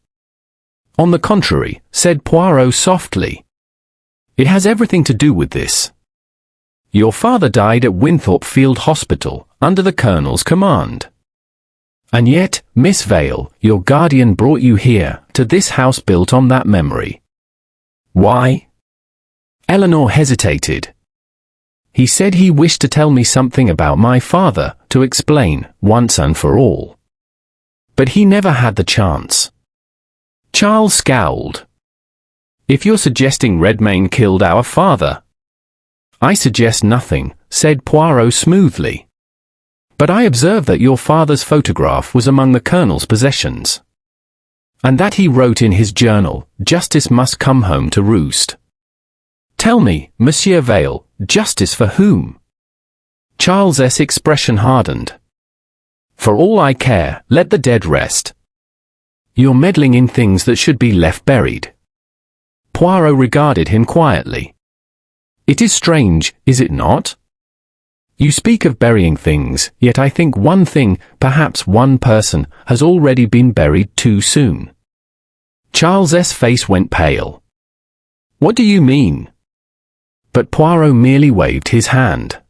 On the contrary, said Poirot softly. It has everything to do with this. Your father died at Wynthorpe Field Hospital, under the Colonel's command. And yet, Miss Vale, your guardian brought you here, to this house built on that memory. Why? Eleanor hesitated. He said he wished to tell me something about my father, to explain, once and for all. But he never had the chance. Charles scowled. If you're suggesting Redmayne killed our father. I suggest nothing, said Poirot smoothly. But I observe that your father's photograph was among the Colonel's possessions. And that he wrote in his journal, justice must come home to roost. Tell me, Monsieur Vale, justice for whom? Charles's expression hardened. For all I care, let the dead rest. You're meddling in things that should be left buried. Poirot regarded him quietly. It is strange, is it not? You speak of burying things, yet I think one thing, perhaps one person, has already been buried too soon. Charles's face went pale. What do you mean? But Poirot merely waved his hand.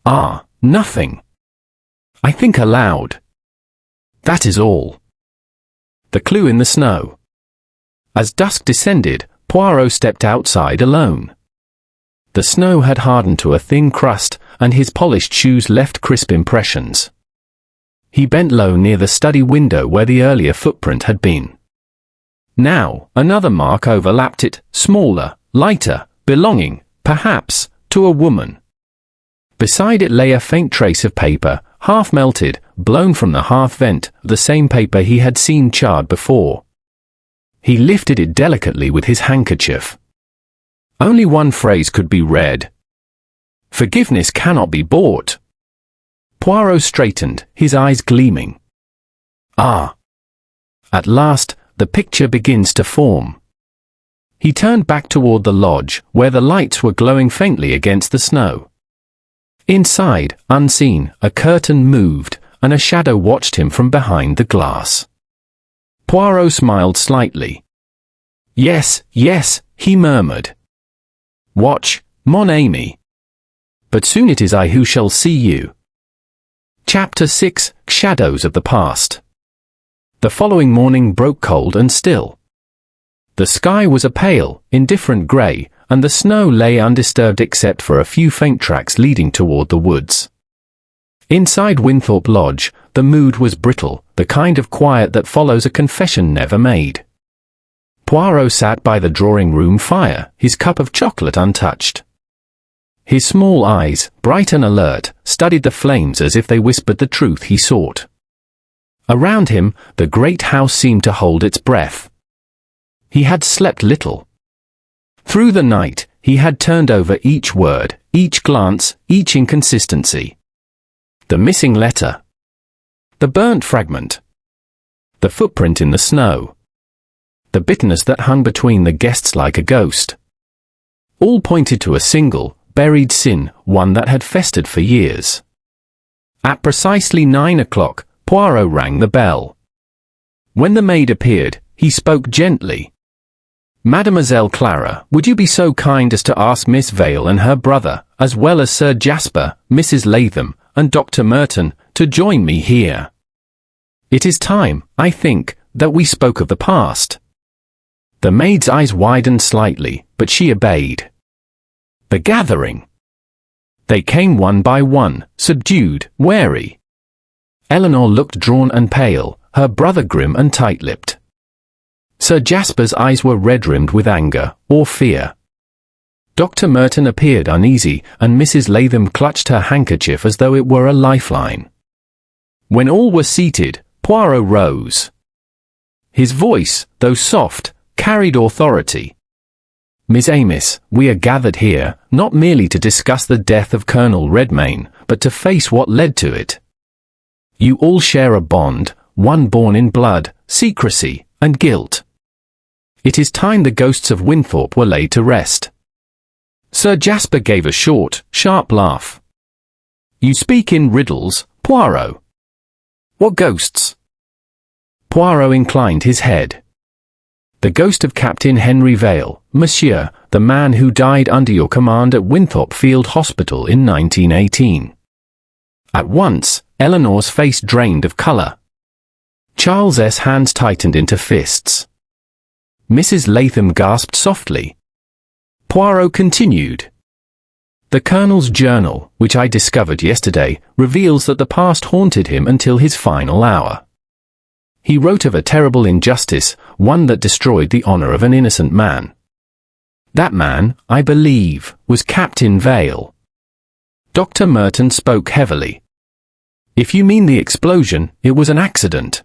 Ah, nothing. I think aloud. That is all. The clue in the snow. As dusk descended, Poirot stepped outside alone. The snow had hardened to a thin crust, and his polished shoes left crisp impressions. He bent low near the study window where the earlier footprint had been. Now, another mark overlapped it, smaller, lighter, belonging, perhaps, to a woman. Beside it lay a faint trace of paper, half melted, blown from the hearth vent, the same paper he had seen charred before. He lifted it delicately with his handkerchief. Only one phrase could be read. Forgiveness cannot be bought. Poirot straightened, his eyes gleaming. Ah! At last, the picture begins to form. He turned back toward the lodge, where the lights were glowing faintly against the snow. Inside, unseen, a curtain moved, and a shadow watched him from behind the glass. Poirot smiled slightly. Yes, yes, he murmured. Watch, mon ami. But soon it is I who shall see you. Chapter 6, Shadows of the Past. The following morning broke cold and still. The sky was a pale, indifferent grey, and the snow lay undisturbed except for a few faint tracks leading toward the woods. Inside Wynthorpe Lodge, the mood was brittle, the kind of quiet that follows a confession never made. Poirot sat by the drawing-room fire, his cup of chocolate untouched. His small eyes, bright and alert, studied the flames as if they whispered the truth he sought. Around him, the great house seemed to hold its breath. He had slept little. Through the night, he had turned over each word, each glance, each inconsistency. The missing letter. The burnt fragment. The footprint in the snow. The bitterness that hung between the guests like a ghost. All pointed to a single, buried sin, one that had festered for years. At precisely 9 o'clock, Poirot rang the bell. When the maid appeared, he spoke gently. Mademoiselle Clara, would you be so kind as to ask Miss Vale and her brother, as well as Sir Jasper, Mrs. Latham, and Dr. Merton, to join me here? It is time, I think, that we spoke of the past. The maid's eyes widened slightly, but she obeyed. The gathering. They came one by one, subdued, wary. Eleanor looked drawn and pale, her brother grim and tight-lipped. Sir Jasper's eyes were red-rimmed with anger, or fear. Dr. Merton appeared uneasy, and Mrs. Latham clutched her handkerchief as though it were a lifeline. When all were seated, Poirot rose. His voice, though soft, carried authority. Miss Amos, we are gathered here, not merely to discuss the death of Colonel Redmayne, but to face what led to it. You all share a bond, one born in blood, secrecy, and guilt. It is time the ghosts of Wynthorpe were laid to rest. Sir Jasper gave a short, sharp laugh. You speak in riddles, Poirot. What ghosts? Poirot inclined his head. The ghost of Captain Henry Vale, monsieur, the man who died under your command at Wynthorpe Field Hospital in 1918. At once, Eleanor's face drained of colour. Charles's hands tightened into fists. Mrs. Latham gasped softly. Poirot continued. The Colonel's journal, which I discovered yesterday, reveals that the past haunted him until his final hour. He wrote of a terrible injustice, one that destroyed the honour of an innocent man. That man, I believe, was Captain Vale. Dr. Merton spoke heavily. If you mean the explosion, it was an accident.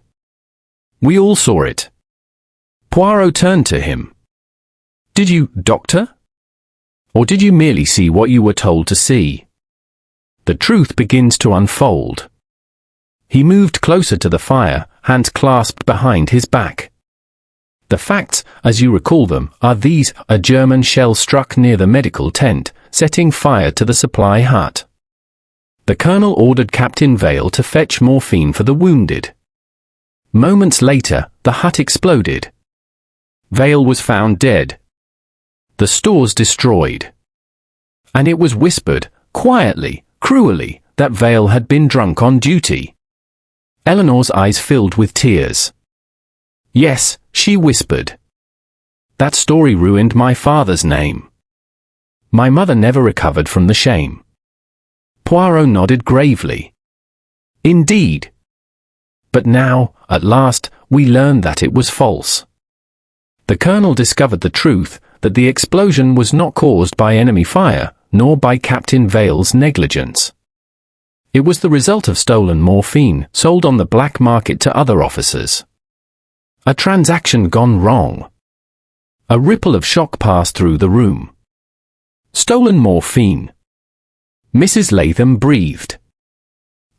We all saw it. Poirot turned to him. Did you, Doctor? Or did you merely see what you were told to see? The truth begins to unfold. He moved closer to the fire, hands clasped behind his back. The facts, as you recall them, are these: a German shell struck near the medical tent, setting fire to the supply hut. The Colonel ordered Captain Vale to fetch morphine for the wounded. Moments later, the hut exploded. Vale was found dead. The stores destroyed. And it was whispered, quietly, cruelly, that Vale had been drunk on duty. Eleanor's eyes filled with tears. Yes, she whispered. That story ruined my father's name. My mother never recovered from the shame. Poirot nodded gravely. Indeed. But now, at last, we learned that it was false. The Colonel discovered the truth, that the explosion was not caused by enemy fire, nor by Captain Vale's negligence. It was the result of stolen morphine, sold on the black market to other officers. A transaction gone wrong. A ripple of shock passed through the room. Stolen morphine. Mrs. Latham breathed.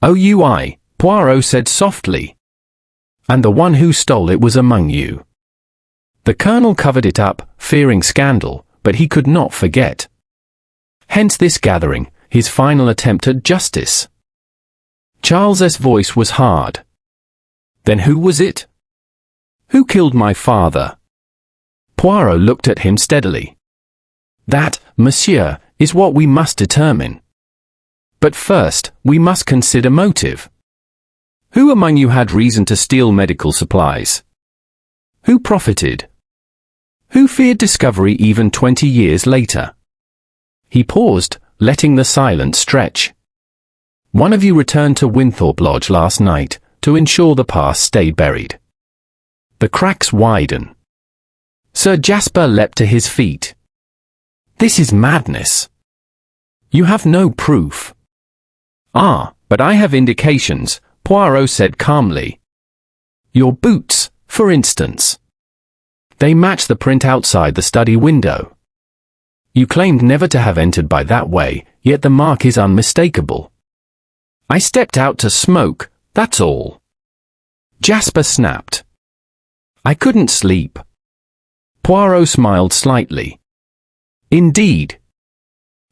"OUI," Poirot said softly. "And the one who stole it was among you." The Colonel covered it up, fearing scandal, but he could not forget. Hence this gathering, his final attempt at justice. Charles's voice was hard. Then who was it? Who killed my father? Poirot looked at him steadily. That, monsieur, is what we must determine. But first, we must consider motive. Who among you had reason to steal medical supplies? Who profited? Who feared discovery even 20 years later? He paused, letting the silence stretch. One of you returned to Wynthorpe Lodge last night, to ensure the past stayed buried. The cracks widen. Sir Jasper leapt to his feet. This is madness. You have no proof. Ah, but I have indications, Poirot said calmly. Your boots, for instance. They match the print outside the study window. You claimed never to have entered by that way, yet the mark is unmistakable. I stepped out to smoke, that's all. Jasper snapped. I couldn't sleep. Poirot smiled slightly. Indeed.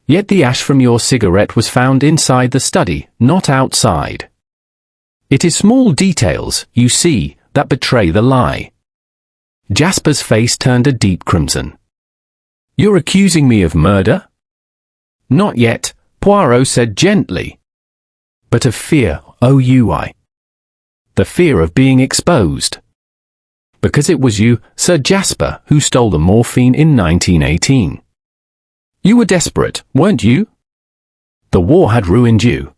Yet the ash from your cigarette was found inside the study, not outside. It is small details, you see, that betray the lie. Jasper's face turned a deep crimson. You're accusing me of murder? Not yet, Poirot said gently. But of fear, OUI. The fear of being exposed. Because it was you, Sir Jasper, who stole the morphine in 1918. You were desperate, weren't you? The war had ruined you.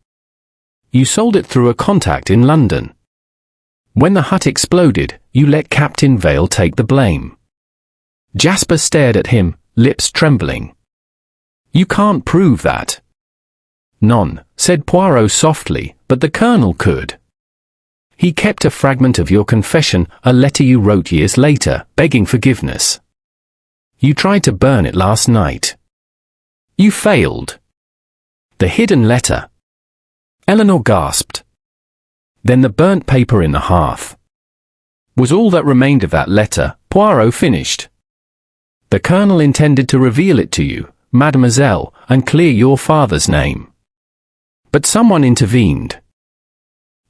You sold it through a contact in London. When the hut exploded, you let Captain Vale take the blame. Jasper stared at him, lips trembling. You can't prove that. None, said Poirot softly, but the Colonel could. He kept a fragment of your confession, a letter you wrote years later, begging forgiveness. You tried to burn it last night. You failed. The hidden letter. Eleanor gasped. Then the burnt paper in the hearth. Was all that remained of that letter, Poirot finished. The Colonel intended to reveal it to you, mademoiselle, and clear your father's name. But someone intervened.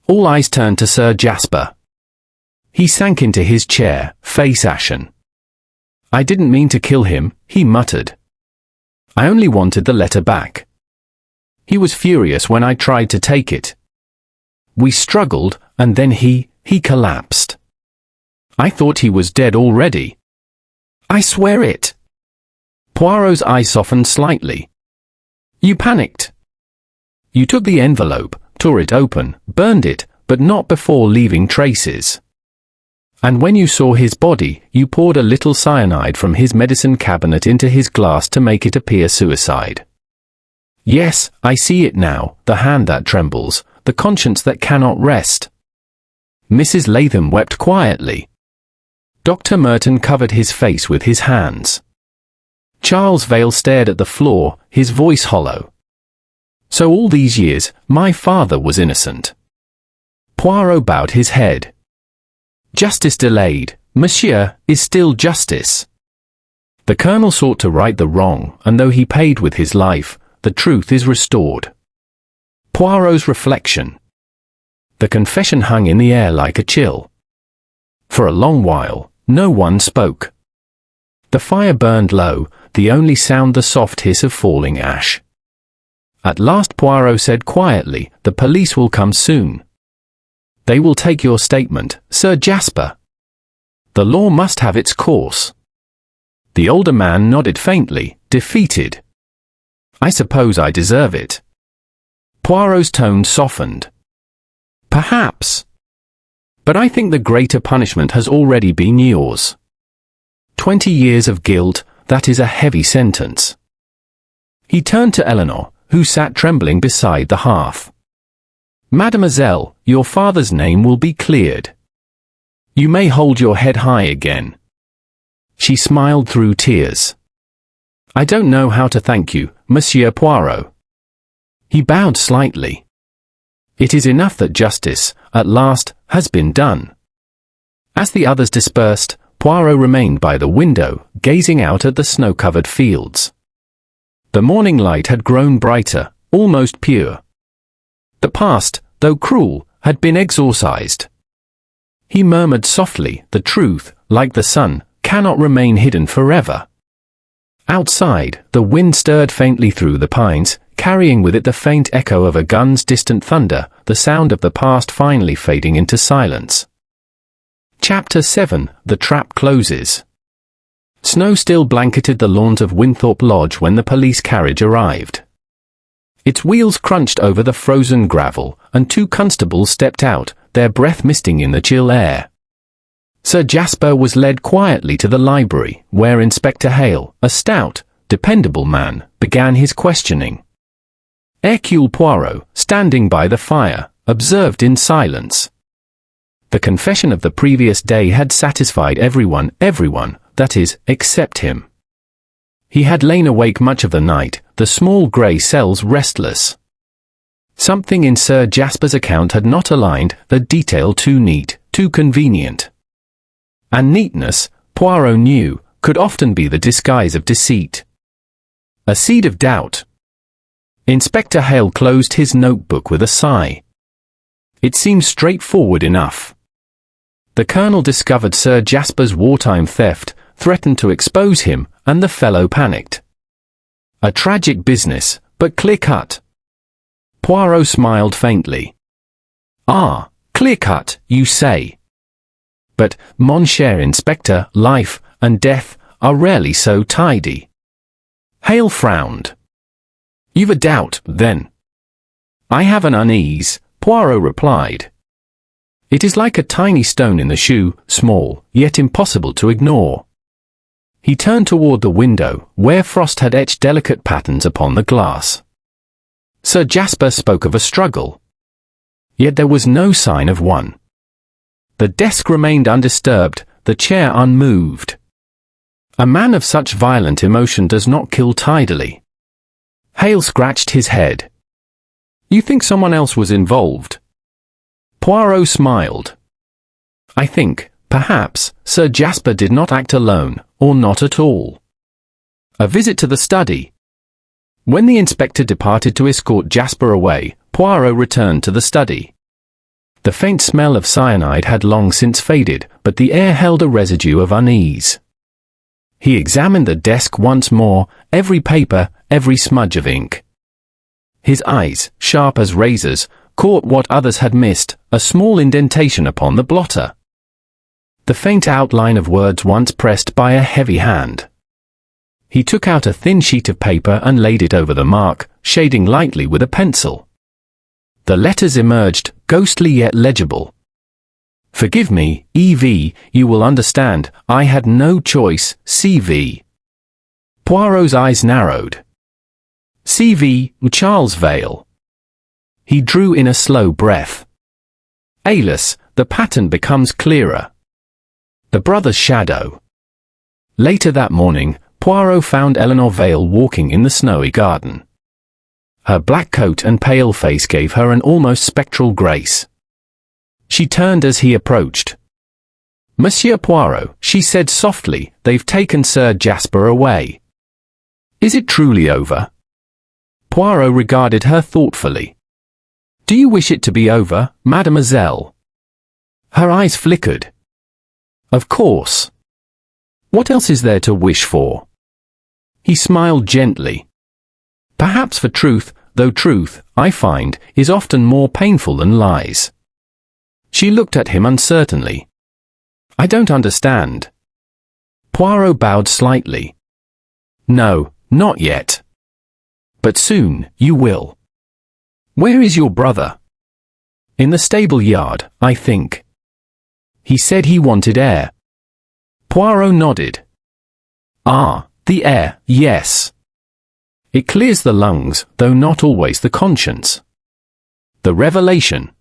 All eyes turned to Sir Jasper. He sank into his chair, face ashen. "I didn't mean to kill him," he muttered. "I only wanted the letter back." He was furious when I tried to take it. We struggled, and then he collapsed. I thought he was dead already. "I swear it." Poirot's eyes softened slightly. "You panicked. You took the envelope, tore it open, burned it, but not before leaving traces. And when you saw his body, you poured a little cyanide from his medicine cabinet into his glass to make it appear suicide. Yes, I see it now, the hand that trembles, the conscience that cannot rest." Mrs. Latham wept quietly. Dr. Merton covered his face with his hands. Charles Vale stared at the floor, his voice hollow. "So all these years, my father was innocent." Poirot bowed his head. "Justice delayed, monsieur, is still justice. The colonel sought to right the wrong, and though he paid with his life, the truth is restored." Poirot's reflection. The confession hung in the air like a chill. For a long while, no one spoke. The fire burned low, the only sound the soft hiss of falling ash. At last Poirot said quietly, "The police will come soon. They will take your statement, Sir Jasper. The law must have its course." The older man nodded faintly, defeated. "I suppose I deserve it." Poirot's tone softened. "Perhaps. But I think the greater punishment has already been yours. 20 years of guilt, that is a heavy sentence." He turned to Eleanor, who sat trembling beside the hearth. "Mademoiselle, your father's name will be cleared. You may hold your head high again." She smiled through tears. "I don't know how to thank you, Monsieur Poirot." He bowed slightly. "It is enough that justice, at last, has been done." As the others dispersed, Poirot remained by the window, gazing out at the snow-covered fields. The morning light had grown brighter, almost pure. The past, though cruel, had been exorcised. He murmured softly, "The truth, like the sun, cannot remain hidden forever." Outside, the wind stirred faintly through the pines, carrying with it the faint echo of a gun's distant thunder, the sound of the past finally fading into silence. Chapter 7. The Trap Closes. Snow still blanketed the lawns of Wynthorpe Lodge when the police carriage arrived. Its wheels crunched over the frozen gravel, and 2 constables stepped out, their breath misting in the chill air. Sir Jasper was led quietly to the library, where Inspector Hale, a stout, dependable man, began his questioning. Hercule Poirot, standing by the fire, observed in silence. The confession of the previous day had satisfied everyone, that is, except him. He had lain awake much of the night, the small grey cells restless. Something in Sir Jasper's account had not aligned, the detail too neat, too convenient. And neatness, Poirot knew, could often be the disguise of deceit. A seed of doubt. Inspector Hale closed his notebook with a sigh. It seemed straightforward enough. The colonel discovered Sir Jasper's wartime theft, threatened to expose him, and the fellow panicked. A tragic business, but clear-cut. Poirot smiled faintly. "Ah, clear-cut, you say. But, mon cher Inspector, life and death are rarely so tidy." Hale frowned. "You've a doubt, then?" "I have an unease," Poirot replied. "It is like a tiny stone in the shoe, small, yet impossible to ignore." He turned toward the window, where frost had etched delicate patterns upon the glass. Sir Jasper spoke of a struggle. Yet there was no sign of one. The desk remained undisturbed, the chair unmoved. A man of such violent emotion does not kill tidily. Hale scratched his head. "You think someone else was involved?" Poirot smiled. "I think, perhaps, Sir Jasper did not act alone, or not at all." A visit to the study. When the inspector departed to escort Jasper away, Poirot returned to the study. The faint smell of cyanide had long since faded, but the air held a residue of unease. He examined the desk once more, every paper, every smudge of ink. His eyes, sharp as razors, caught what others had missed, a small indentation upon the blotter. The faint outline of words once pressed by a heavy hand. He took out a thin sheet of paper and laid it over the mark, shading lightly with a pencil. The letters emerged, ghostly yet legible. "Forgive me, E.V., you will understand, I had no choice, C.V." Poirot's eyes narrowed. "C.V., Charles Vale." He drew in a slow breath. Alias, the pattern becomes clearer. The brother's shadow. Later that morning, Poirot found Eleanor Vale walking in the snowy garden. Her black coat and pale face gave her an almost spectral grace. She turned as he approached. "Monsieur Poirot," she said softly, "they've taken Sir Jasper away. Is it truly over?" Poirot regarded her thoughtfully. "Do you wish it to be over, mademoiselle?" Her eyes flickered. "Of course. What else is there to wish for?" He smiled gently. "Perhaps for truth, though truth, I find, is often more painful than lies." She looked at him uncertainly. "I don't understand." Poirot bowed slightly. "No, not yet. But soon, you will." "Where is your brother?" "In the stable yard, I think. He said he wanted air." Poirot nodded. "Ah, the air, yes. It clears the lungs, though not always the conscience." The revelation.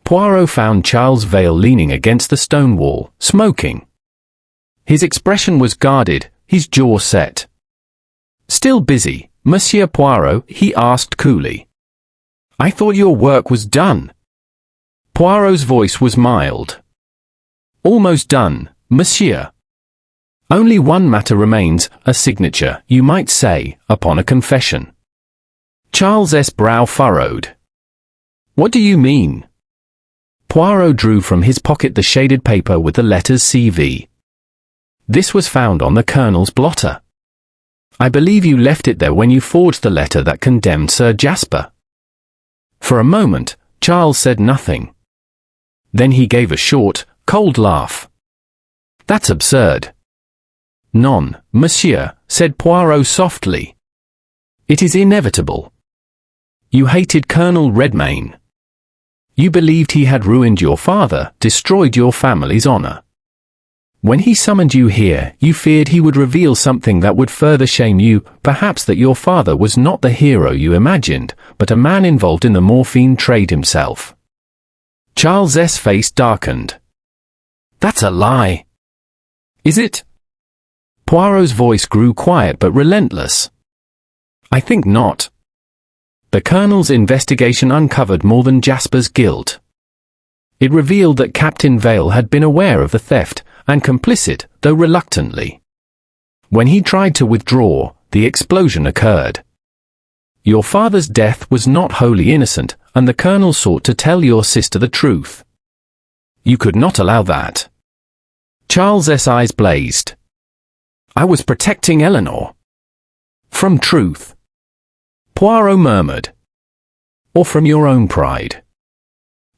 Poirot found Charles Vale leaning against the stone wall, smoking. His expression was guarded, his jaw set. "Still busy, Monsieur Poirot?" he asked coolly. "I thought your work was done." Poirot's voice was mild. "Almost done, monsieur. Only one matter remains, a signature, you might say, upon a confession." Charles's brow furrowed. "What do you mean?" Poirot drew from his pocket the shaded paper with the letters C.V. "This was found on the Colonel's blotter. I believe you left it there when you forged the letter that condemned Sir Jasper." For a moment, Charles said nothing. Then he gave a short, cold laugh. "That's absurd." "Non, monsieur," said Poirot softly. "It is inevitable. You hated Colonel Redmayne. You believed he had ruined your father, destroyed your family's honor. When he summoned you here, you feared he would reveal something that would further shame you, perhaps that your father was not the hero you imagined, but a man involved in the morphine trade himself." Charles's face darkened. "That's a lie." "Is it?" Poirot's voice grew quiet but relentless. "I think not. The Colonel's investigation uncovered more than Jasper's guilt. It revealed that Captain Vale had been aware of the theft, and complicit, though reluctantly. When he tried to withdraw, the explosion occurred. Your father's death was not wholly innocent, and the Colonel sought to tell your sister the truth. You could not allow that." Charles's eyes blazed. "I was protecting Eleanor." "From truth?" Poirot murmured. "Or from your own pride?"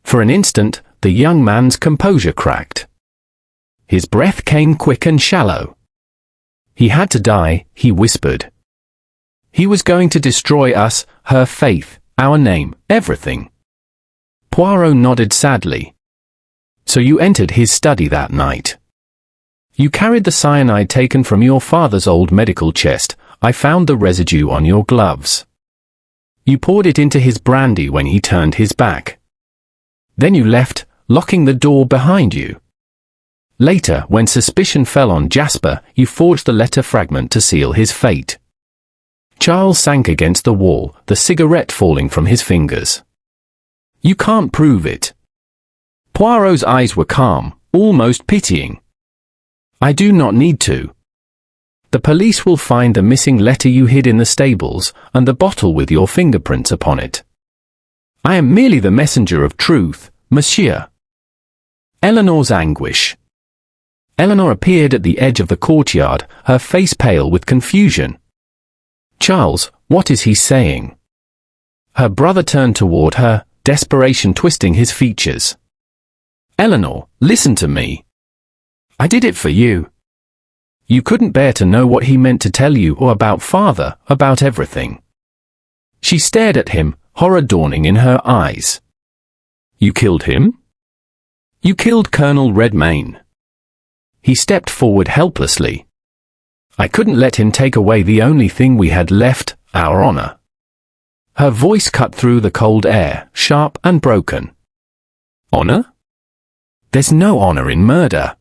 For an instant, the young man's composure cracked. His breath came quick and shallow. "He had to die," he whispered. "He was going to destroy us, her faith, our name, everything." Poirot nodded sadly. "So you entered his study that night. You carried the cyanide taken from your father's old medical chest. I found the residue on your gloves. You poured it into his brandy when he turned his back. Then you left, locking the door behind you. Later, when suspicion fell on Jasper, you forged the letter fragment to seal his fate." Charles sank against the wall, the cigarette falling from his fingers. "You can't prove it." Poirot's eyes were calm, almost pitying. "I do not need to. The police will find the missing letter you hid in the stables, and the bottle with your fingerprints upon it. I am merely the messenger of truth, monsieur. Eleanor's anguish. Eleanor appeared at the edge of the courtyard, her face pale with confusion. Charles, what is he saying? Her brother turned toward her, desperation twisting his features. Eleanor, listen to me. I did it for you. You couldn't bear to know what he meant to tell you or about father, about everything. She stared at him, horror dawning in her eyes. You killed him? You killed Colonel Redmayne. He stepped forward helplessly. I couldn't let him take away the only thing we had left, our honor. Her voice cut through the cold air, sharp and broken. Honor? There's no honor in murder.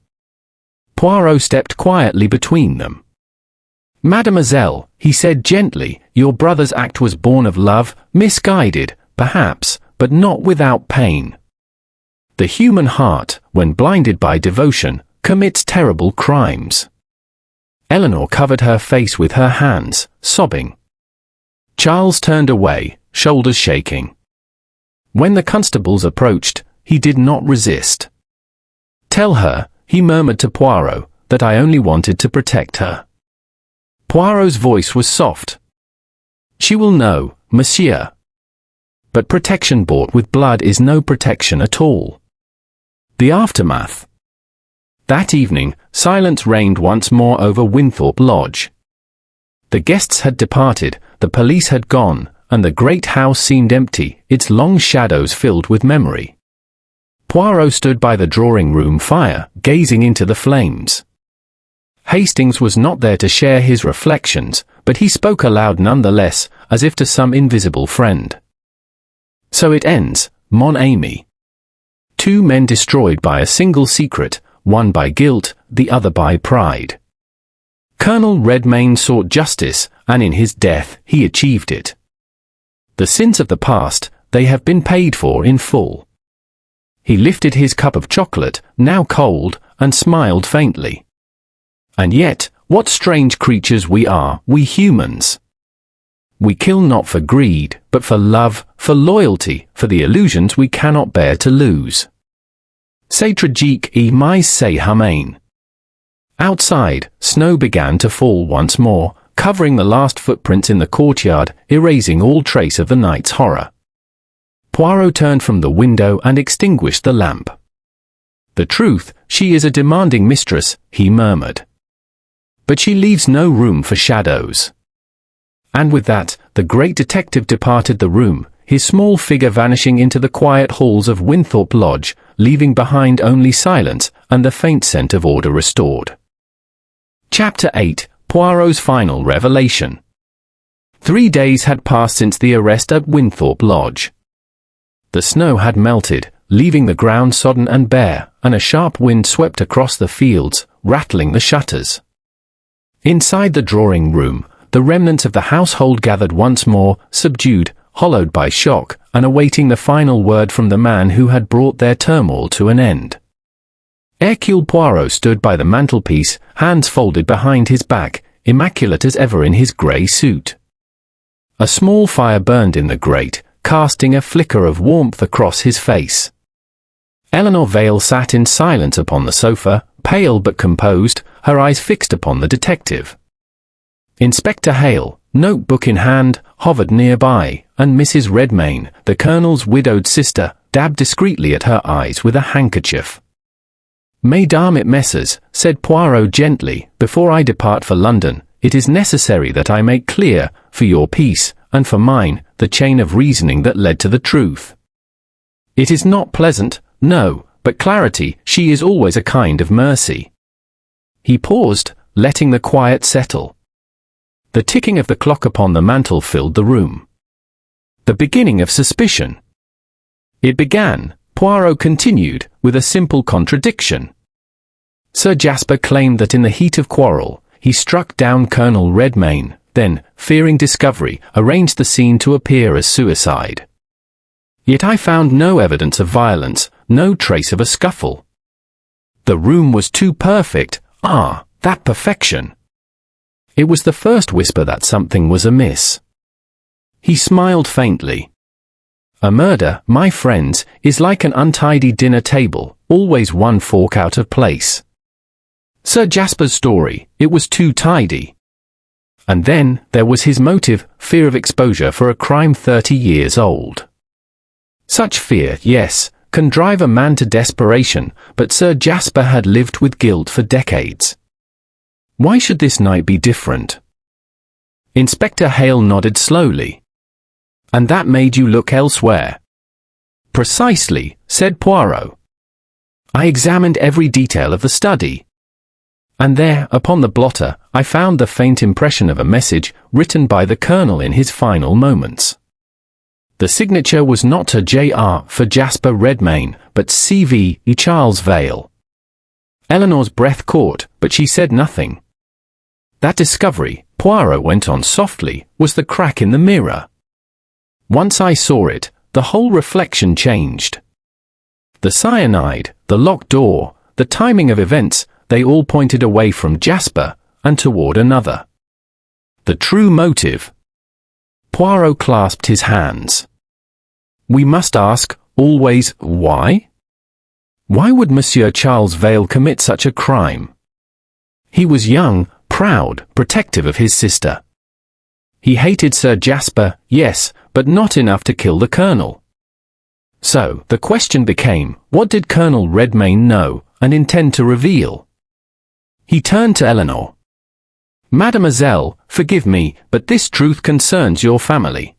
Poirot stepped quietly between them. Mademoiselle, he said gently, your brother's act was born of love, misguided, perhaps, but not without pain. The human heart, when blinded by devotion, commits terrible crimes. Eleanor covered her face with her hands, sobbing. Charles turned away, shoulders shaking. When the constables approached, he did not resist. Tell her, he murmured to Poirot, that I only wanted to protect her. Poirot's voice was soft. She will know, monsieur. But protection bought with blood is no protection at all. The aftermath. That evening, silence reigned once more over Wynthorpe Lodge. The guests had departed, the police had gone, and the great house seemed empty, its long shadows filled with memory. Poirot stood by the drawing-room fire, gazing into the flames. Hastings was not there to share his reflections, but he spoke aloud nonetheless, as if to some invisible friend. So it ends, mon ami. 2 men destroyed by a single secret, one by guilt, the other by pride. Colonel Redmayne sought justice, and in his death he achieved it. The sins of the past, they have been paid for in full. He lifted his cup of chocolate, now cold, and smiled faintly. And yet, what strange creatures we are, we humans. We kill not for greed, but for love, for loyalty, for the illusions we cannot bear to lose. C'est tragique et mais c'est humain. Outside, snow began to fall once more, covering the last footprints in the courtyard, erasing all trace of the night's horror. Poirot turned from the window and extinguished the lamp. The truth, she is a demanding mistress, he murmured. But she leaves no room for shadows. And with that, the great detective departed the room, his small figure vanishing into the quiet halls of Wynthorpe Lodge, leaving behind only silence and the faint scent of order restored. Chapter 8, Poirot's Final Revelation. 3 days had passed since the arrest at Wynthorpe Lodge. The snow had melted, leaving the ground sodden and bare, and a sharp wind swept across the fields, rattling the shutters. Inside the drawing-room, the remnants of the household gathered once more, subdued, hollowed by shock, and awaiting the final word from the man who had brought their turmoil to an end. Hercule Poirot stood by the mantelpiece, hands folded behind his back, immaculate as ever in his grey suit. A small fire burned in the grate, casting a flicker of warmth across his face. Eleanor Vale sat in silence upon the sofa, pale but composed, her eyes fixed upon the detective. Inspector Hale, notebook in hand, hovered nearby, and Mrs. Redmayne, the Colonel's widowed sister, dabbed discreetly at her eyes with a handkerchief. Mesdames et messieurs, said Poirot gently, before I depart for London, it is necessary that I make clear, for your peace, and for mine, the chain of reasoning that led to the truth. It is not pleasant, no, but clarity, she is always a kind of mercy. He paused, letting the quiet settle. The ticking of the clock upon the mantel filled the room. The beginning of suspicion. It began, Poirot continued, with a simple contradiction. Sir Jasper claimed that in the heat of quarrel, he struck down Colonel Redmayne, then, fearing discovery, arranged the scene to appear as suicide. Yet I found no evidence of violence, no trace of a scuffle. The room was too perfect, that perfection. It was the first whisper that something was amiss. He smiled faintly. A murder, my friends, is like an untidy dinner table, always one fork out of place. Sir Jasper's story, it was too tidy. And then, there was his motive, fear of exposure for a crime 30 years old. Such fear, yes, can drive a man to desperation, but Sir Jasper had lived with guilt for decades. Why should this night be different? Inspector Hale nodded slowly. And that made you look elsewhere? Precisely, said Poirot. I examined every detail of the study. And there, upon the blotter, I found the faint impression of a message written by the Colonel in his final moments. The signature was not to J.R. for Jasper Redmayne, but C.V. Charles Vale. Eleanor's breath caught, but she said nothing. That discovery, Poirot went on softly, was the crack in the mirror. Once I saw it, the whole reflection changed. The cyanide, the locked door, the timing of events, they all pointed away from Jasper, and toward another. The true motive. Poirot clasped his hands. We must ask, always, why? Why would Monsieur Charles Vale commit such a crime? He was young, proud, protective of his sister. He hated Sir Jasper, yes, but not enough to kill the Colonel. So, the question became, what did Colonel Redmayne know, and intend to reveal? He turned to Eleanor. Mademoiselle, forgive me, but this truth concerns your family.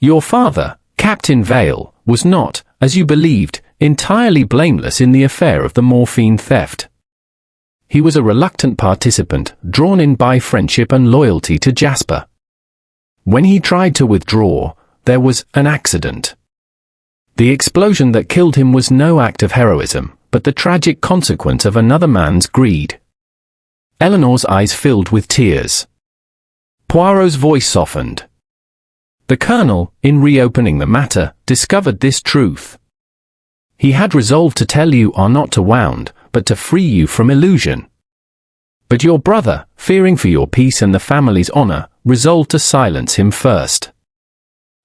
Your father, Captain Vale, was not, as you believed, entirely blameless in the affair of the morphine theft. He was a reluctant participant, drawn in by friendship and loyalty to Jasper. When he tried to withdraw, there was an accident. The explosion that killed him was no act of heroism, but the tragic consequence of another man's greed. Eleanor's eyes filled with tears. Poirot's voice softened. The Colonel, in reopening the matter, discovered this truth. He had resolved to tell you or not to wound, but to free you from illusion. But your brother, fearing for your peace and the family's honor, resolved to silence him first.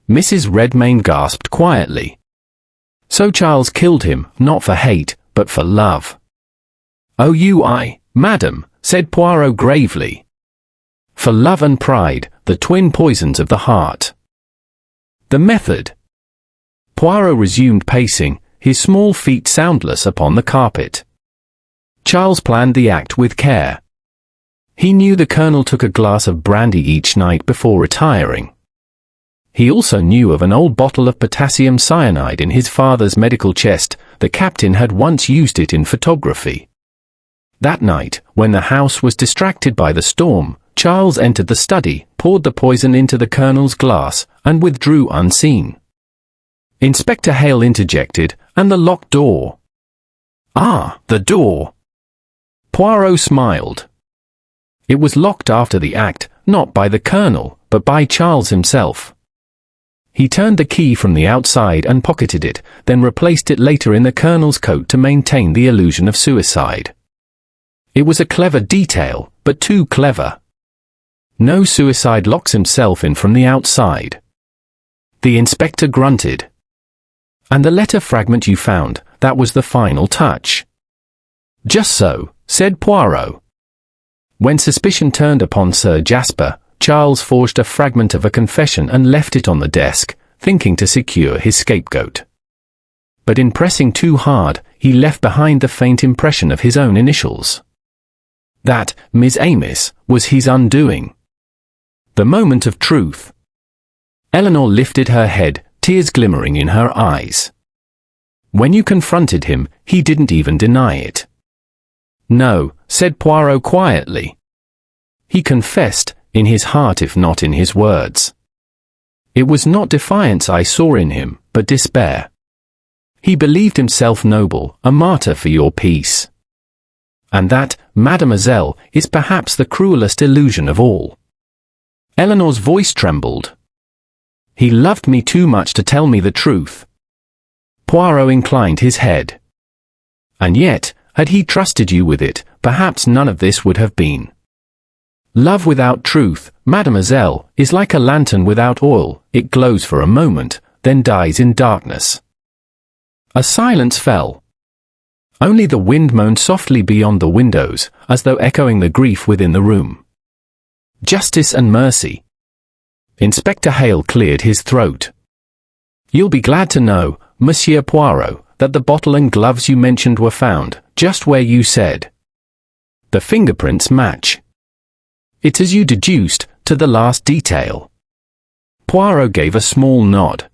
Mrs. Redmayne gasped quietly. So Charles killed him, not for hate, but for love. Oh madam, said Poirot gravely. For love and pride, the twin poisons of the heart. The method. Poirot resumed pacing, his small feet soundless upon the carpet. Charles planned the act with care. He knew the Colonel took a glass of brandy each night before retiring. He also knew of an old bottle of potassium cyanide in his father's medical chest. The captain had once used it in photography. That night, when the house was distracted by the storm, Charles entered the study, poured the poison into the Colonel's glass, and withdrew unseen. Inspector Hale interjected, and the locked door. Ah, the door. Poirot smiled. It was locked after the act, not by the Colonel, but by Charles himself. He turned the key from the outside and pocketed it, then replaced it later in the Colonel's coat to maintain the illusion of suicide. It was a clever detail, but too clever. No suicide locks himself in from the outside. The inspector grunted. And the letter fragment you found, that was the final touch. Just so, said Poirot. When suspicion turned upon Sir Jasper, Charles forged a fragment of a confession and left it on the desk, thinking to secure his scapegoat. But in pressing too hard, he left behind the faint impression of his own initials. That, Miss Amos, was his undoing. The moment of truth. Eleanor lifted her head, tears glimmering in her eyes. When you confronted him, he didn't even deny it. No, said Poirot quietly. He confessed, in his heart if not in his words. It was not defiance I saw in him, but despair. He believed himself noble, a martyr for your peace. And that, mademoiselle, is perhaps the cruelest illusion of all. Eleanor's voice trembled. He loved me too much to tell me the truth. Poirot inclined his head. And yet, had he trusted you with it, perhaps none of this would have been. Love without truth, mademoiselle, is like a lantern without oil. It glows for a moment, then dies in darkness. A silence fell. Only the wind moaned softly beyond the windows, as though echoing the grief within the room. Justice and mercy. Inspector Hale cleared his throat. You'll be glad to know, Monsieur Poirot, that the bottle and gloves you mentioned were found, just where you said. The fingerprints match. It's as you deduced, to the last detail. Poirot gave a small nod.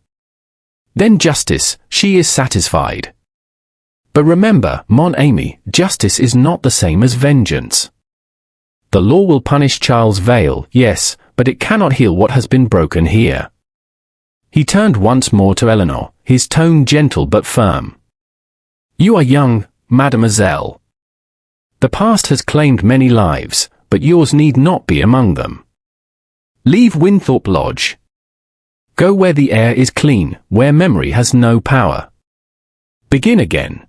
Then justice, she is satisfied. But remember, mon ami, justice is not the same as vengeance. The law will punish Charles Vale, yes, but it cannot heal what has been broken here. He turned once more to Eleanor, his tone gentle but firm. You are young, mademoiselle. The past has claimed many lives, but yours need not be among them. Leave Wynthorpe Lodge. Go where the air is clean, where memory has no power. Begin again.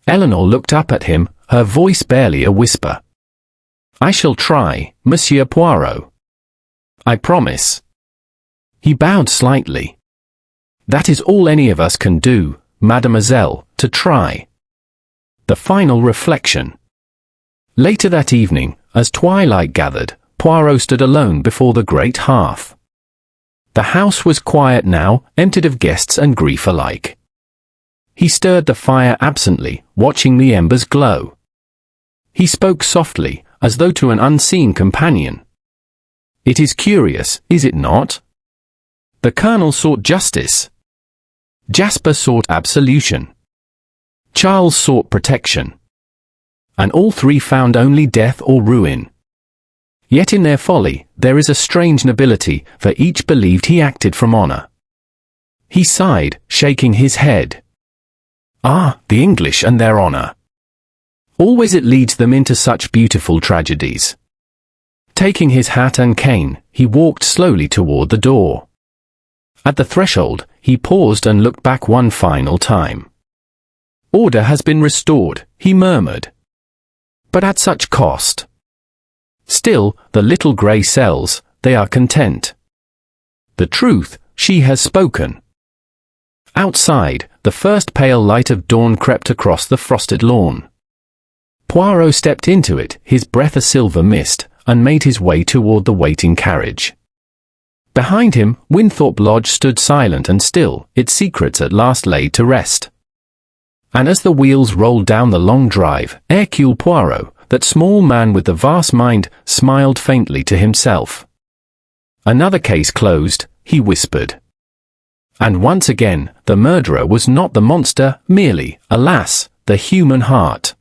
Eleanor looked up at him, her voice barely a whisper. I shall try, Monsieur Poirot. I promise. He bowed slightly. That is all any of us can do, mademoiselle, to try. The final reflection. Later that evening, as twilight gathered, Poirot stood alone before the great hearth. The house was quiet now, emptied of guests and grief alike. He stirred the fire absently, watching the embers glow. He spoke softly, as though to an unseen companion. It is curious, is it not? The colonel sought justice. Jasper sought absolution. Charles sought protection. And all three found only death or ruin. Yet in their folly, there is a strange nobility, for each believed he acted from honor. He sighed, shaking his head. Ah, the English and their honor. Always it leads them into such beautiful tragedies. Taking his hat and cane, he walked slowly toward the door. At the threshold, he paused and looked back one final time. Order has been restored, he murmured. But at such cost. Still, the little grey cells, they are content. The truth, she has spoken. Outside, the first pale light of dawn crept across the frosted lawn. Poirot stepped into it, his breath a silver mist, and made his way toward the waiting carriage. Behind him, Wynthorpe Lodge stood silent and still, its secrets at last laid to rest. And as the wheels rolled down the long drive, Hercule Poirot, that small man with the vast mind, smiled faintly to himself. Another case closed, he whispered. And once again, the murderer was not the monster, merely, alas, the human heart.